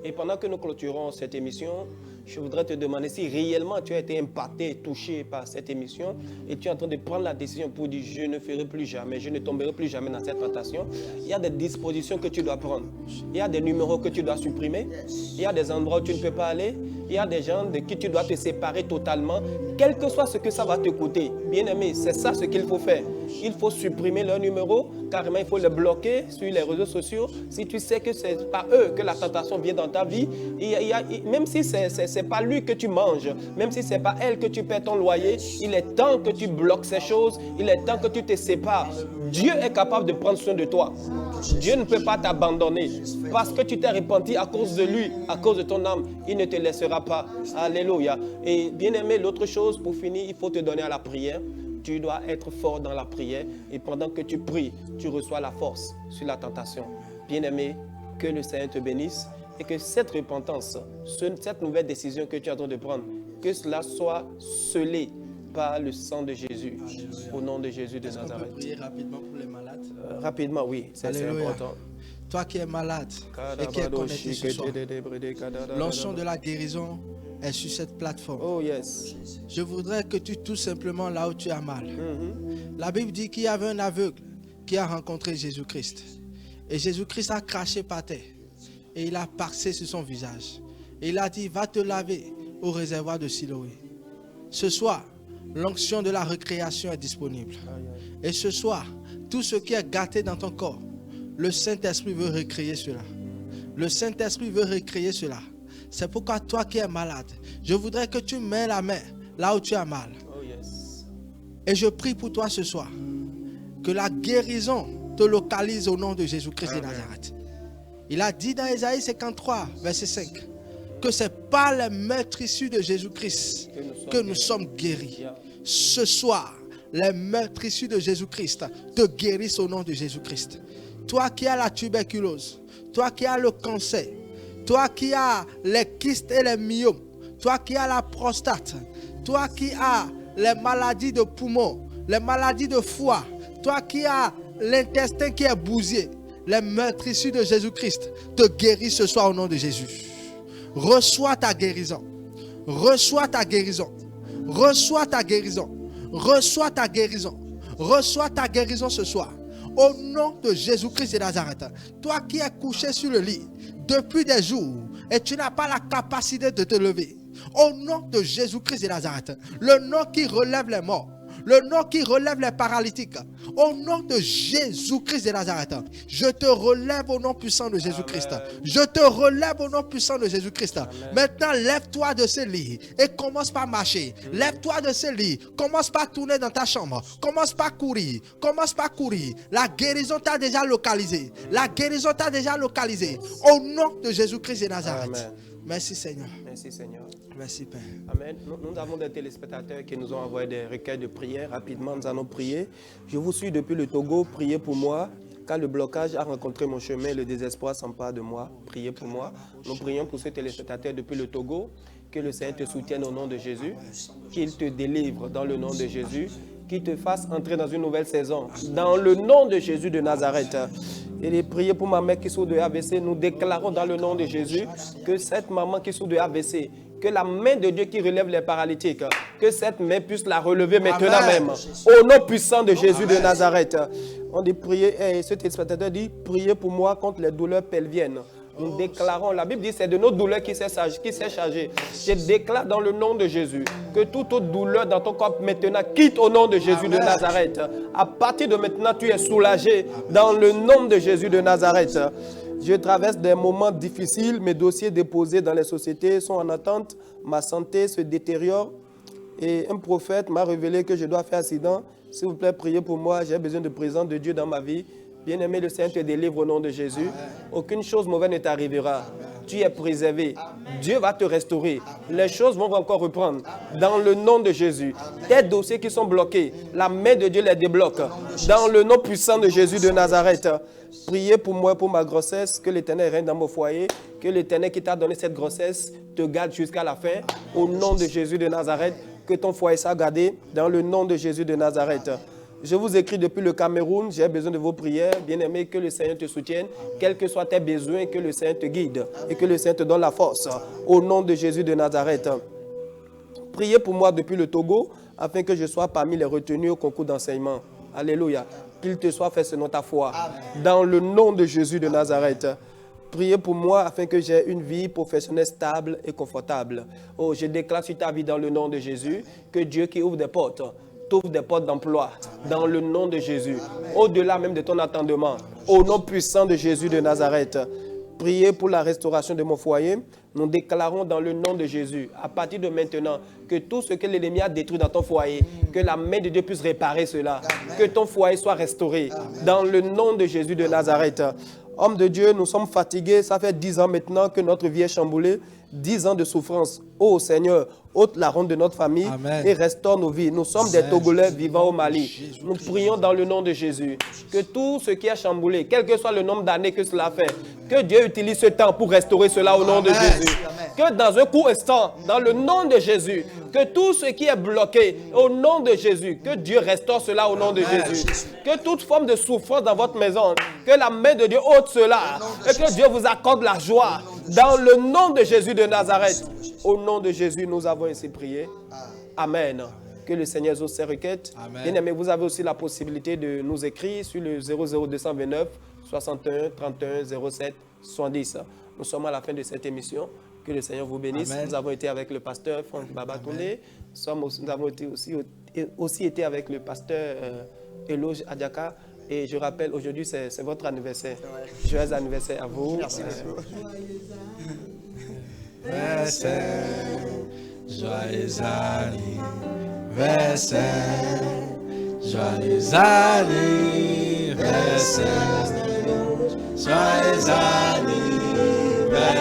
[SPEAKER 1] Et pendant que nous clôturons cette émission, je voudrais te demander si réellement tu as été impacté, touché par cette émission et tu es en train de prendre la décision pour dire je ne ferai plus jamais, je ne tomberai plus jamais dans cette tentation. Il y a des dispositions que tu dois prendre. Il y a des numéros que tu dois supprimer. Il y a des endroits où tu ne peux pas aller. Il y a des gens de qui tu dois te séparer totalement, quel que soit ce que ça va te coûter. Bien-aimé, c'est ça ce qu'il faut faire. Il faut supprimer leur numéro, carrément il faut les bloquer sur les réseaux sociaux. Si tu sais que ce n'est pas eux que la tentation vient dans ta vie, même si ce n'est pas lui que tu manges, même si ce n'est pas elle que tu paies ton loyer, il est temps que tu bloques ces choses, il est temps que tu te sépares. Dieu est capable de prendre soin de toi. Dieu ne peut pas t'abandonner. Parce que tu t'es repenti à cause de lui, à cause de ton âme, il ne te laissera pas. Alléluia. Et bien aimé, l'autre chose, pour finir, il faut te donner à la prière. Tu dois être fort dans la prière. Et pendant que tu pries, tu reçois la force sur la tentation. Bien aimé, que le Seigneur te bénisse. Et que cette repentance, cette nouvelle décision que tu es en train de prendre, que cela soit scellé par le sang de Jésus. Alléluia. Au nom de Jésus de Nazareth.
[SPEAKER 4] On peut prier rapidement pour les malades?
[SPEAKER 1] Rapidement, oui, c'est important.
[SPEAKER 4] Toi qui es malade et qui es connecté ce soir, l'onction de la guérison est sur cette plateforme.
[SPEAKER 1] Oh yes.
[SPEAKER 4] Je voudrais que tu tout simplement là où tu as mal. La Bible dit qu'il y avait un aveugle qui a rencontré Jésus-Christ. Et Jésus-Christ a craché par terre. Et il a passé sur son visage. Et il a dit, va te laver au réservoir de Siloé. ce soir, l'onction de la récréation est disponible. Et ce soir, tout ce qui est gâté dans ton corps, le Saint-Esprit veut recréer cela. Le Saint-Esprit veut recréer cela. C'est pourquoi toi qui es malade, je voudrais que tu mets la main là où tu as mal. Et je prie pour toi ce soir, que la guérison te localise au nom de Jésus-Christ de Nazareth. Il a dit dans Ésaïe 53, verset 5, que c'est par les meurtres issus de Jésus-Christ que nous sommes guéris. Ce soir, les meurtres issus de Jésus-Christ te guérissent au nom de Jésus-Christ. Toi qui as la tuberculose, toi qui as le cancer, toi qui as les kystes et les myomes, toi qui as la prostate, toi qui as les maladies de poumon, les maladies de foie, toi qui as l'intestin qui est bousillé, les meurtres issus de Jésus-Christ te guérissent ce soir au nom de Jésus. Reçois ta guérison. Reçois ta guérison. Reçois ta guérison. Reçois ta guérison. Reçois ta guérison ce soir. Au nom de Jésus-Christ de Nazareth. Toi qui es couché sur le lit depuis des jours et tu n'as pas la capacité de te lever. Au nom de Jésus-Christ de Nazareth. Le nom qui relève les morts. Le nom qui relève les paralytiques. Au nom de Jésus-Christ de Nazareth. Je te relève au nom puissant de Jésus-Christ. Je te relève au nom puissant de Jésus-Christ. Maintenant, lève-toi de ce lit et commence par marcher. Lève-toi de ce lit. Commence par tourner dans ta chambre. Commence par courir. Commence par courir. La guérison t'a déjà localisé. La guérison t'a déjà localisé. Au nom de Jésus-Christ de Nazareth.
[SPEAKER 1] Amen.
[SPEAKER 4] Merci Seigneur.
[SPEAKER 1] Merci Seigneur.
[SPEAKER 4] Merci Père.
[SPEAKER 1] Amen. Nous avons des téléspectateurs qui nous ont envoyé des requêtes de prière. Rapidement, nous allons prier. Je vous suis depuis le Togo. Priez pour moi. Car le blocage a rencontré mon chemin, le désespoir s'empare de moi. Priez pour moi. Nous prions pour ces téléspectateurs depuis le Togo. Que le Seigneur te soutienne au nom de Jésus. Qu'il te délivre dans le nom de Jésus. Qu'il te fasse entrer dans une nouvelle saison. Dans le nom de Jésus de Nazareth. Et priez pour ma mère qui souffre de AVC. Nous déclarons dans le nom de Jésus que cette maman qui souffre de AVC, que la main de Dieu qui relève les paralytiques, que cette main puisse la relever maintenant même. Au nom puissant de Jésus de Nazareth. On dit prier, et ce téléspectateur dit, priez pour moi contre les douleurs pelviennes. Nous déclarons, la Bible dit, c'est de nos douleurs qui s'est chargé. Je déclare dans le nom de Jésus que toute autre douleur dans ton corps maintenant quitte au nom de Jésus de Nazareth. À partir de maintenant, tu es soulagé dans le nom de Jésus de Nazareth. Je traverse des moments difficiles, mes dossiers déposés dans les sociétés sont en attente, ma santé se détériore et un prophète m'a révélé que je dois faire accident. S'il vous plaît, priez pour moi, j'ai besoin de présence de Dieu dans ma vie. Bien-aimé, le Seigneur te délivre au nom de Jésus. Aucune chose mauvaise ne t'arrivera. Tu es préservé. Dieu va te restaurer. Les choses vont encore reprendre. Dans le nom de Jésus. Tes dossiers qui sont bloqués, la main de Dieu les débloque. Dans le nom puissant de Jésus de Nazareth. Priez pour moi, pour ma grossesse, que l'Éternel règne dans mon foyer. Que l'Éternel qui t'a donné cette grossesse te garde jusqu'à la fin. Au nom de Jésus de Nazareth. Que ton foyer soit gardé. Dans le nom de Jésus de Nazareth. Je vous écris depuis le Cameroun, j'ai besoin de vos prières. Bien-aimé, que le Seigneur te soutienne, quels que soient tes besoins, que le Seigneur te guide et que le Seigneur te donne la force. Au nom de Jésus de Nazareth. Priez pour moi depuis le Togo, afin que je sois parmi les retenus au concours d'enseignement. Alléluia. Qu'il te soit fait selon ta foi. Dans le nom de Jésus de Nazareth. Priez pour moi afin que j'ai une vie professionnelle stable et confortable. Oh, je déclare sur ta vie dans le nom de Jésus que Dieu qui ouvre des portes, t'ouvre des portes d'emploi dans le nom de Jésus, au-delà même de ton attendement, au nom puissant de Jésus de Nazareth. Priez pour la restauration de mon foyer. Nous déclarons dans le nom de Jésus, à partir de maintenant, que tout ce que l'ennemi a détruit dans ton foyer, que la main de Dieu puisse réparer cela, que ton foyer soit restauré, dans le nom de Jésus de Nazareth. Homme de Dieu, nous sommes fatigués, ça fait 10 ans maintenant que notre vie est chamboulée, 10 ans de souffrance. Ô Seigneur, ôte la honte de notre famille. Amen. Et restaure nos vies. Nous sommes des Togolais vivant au Mali. Nous prions dans le nom de Jésus que tout ce qui est chamboulé, quel que soit le nombre d'années que cela fait, que Dieu utilise ce temps pour restaurer cela au nom de Jésus. Que dans un court instant, dans le nom de Jésus, que tout ce qui est bloqué au nom de Jésus, que Dieu restaure cela au nom de Jésus. Que toute forme de souffrance dans votre maison, que la main de Dieu ôte cela et que Dieu vous accorde la joie dans le nom de Jésus de Nazareth. Au nom de Jésus, nous avons ainsi prié. Amen. Que le Seigneur exauce ses requêtes. Bien-aimés, vous avez aussi la possibilité de nous écrire sur le 00229 61 31 07 70. Nous sommes à la fin de cette émission. Que le Seigneur vous bénisse.
[SPEAKER 4] Amen.
[SPEAKER 1] Nous avons été avec le pasteur Franck Babatunde. Nous avons été aussi été avec le pasteur Eloge Adiaka. Et je rappelle, aujourd'hui, c'est votre anniversaire. Joyeux anniversaire à vous.
[SPEAKER 3] Merci beaucoup.
[SPEAKER 4] Joyeux anniversaire, joyeux anniversaire, joyeux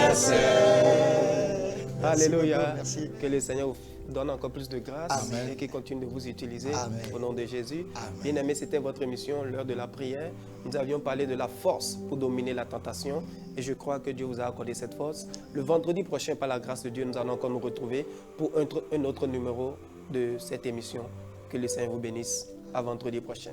[SPEAKER 4] anniversaire.
[SPEAKER 1] Alléluia.
[SPEAKER 3] Merci.
[SPEAKER 1] Que le Seigneur vous donne encore plus de grâce
[SPEAKER 3] Amen.
[SPEAKER 1] et qu'il continue de vous utiliser
[SPEAKER 3] Amen.
[SPEAKER 1] au nom de Jésus.
[SPEAKER 3] Amen.
[SPEAKER 1] Bien-aimés, c'était votre émission, l'heure de la prière. Nous avions parlé de la force pour dominer la tentation et je crois que Dieu vous a accordé cette force. Le vendredi prochain, par la grâce de Dieu, nous allons encore nous retrouver pour un autre numéro de cette émission. Que le Seigneur vous bénisse. À vendredi prochain.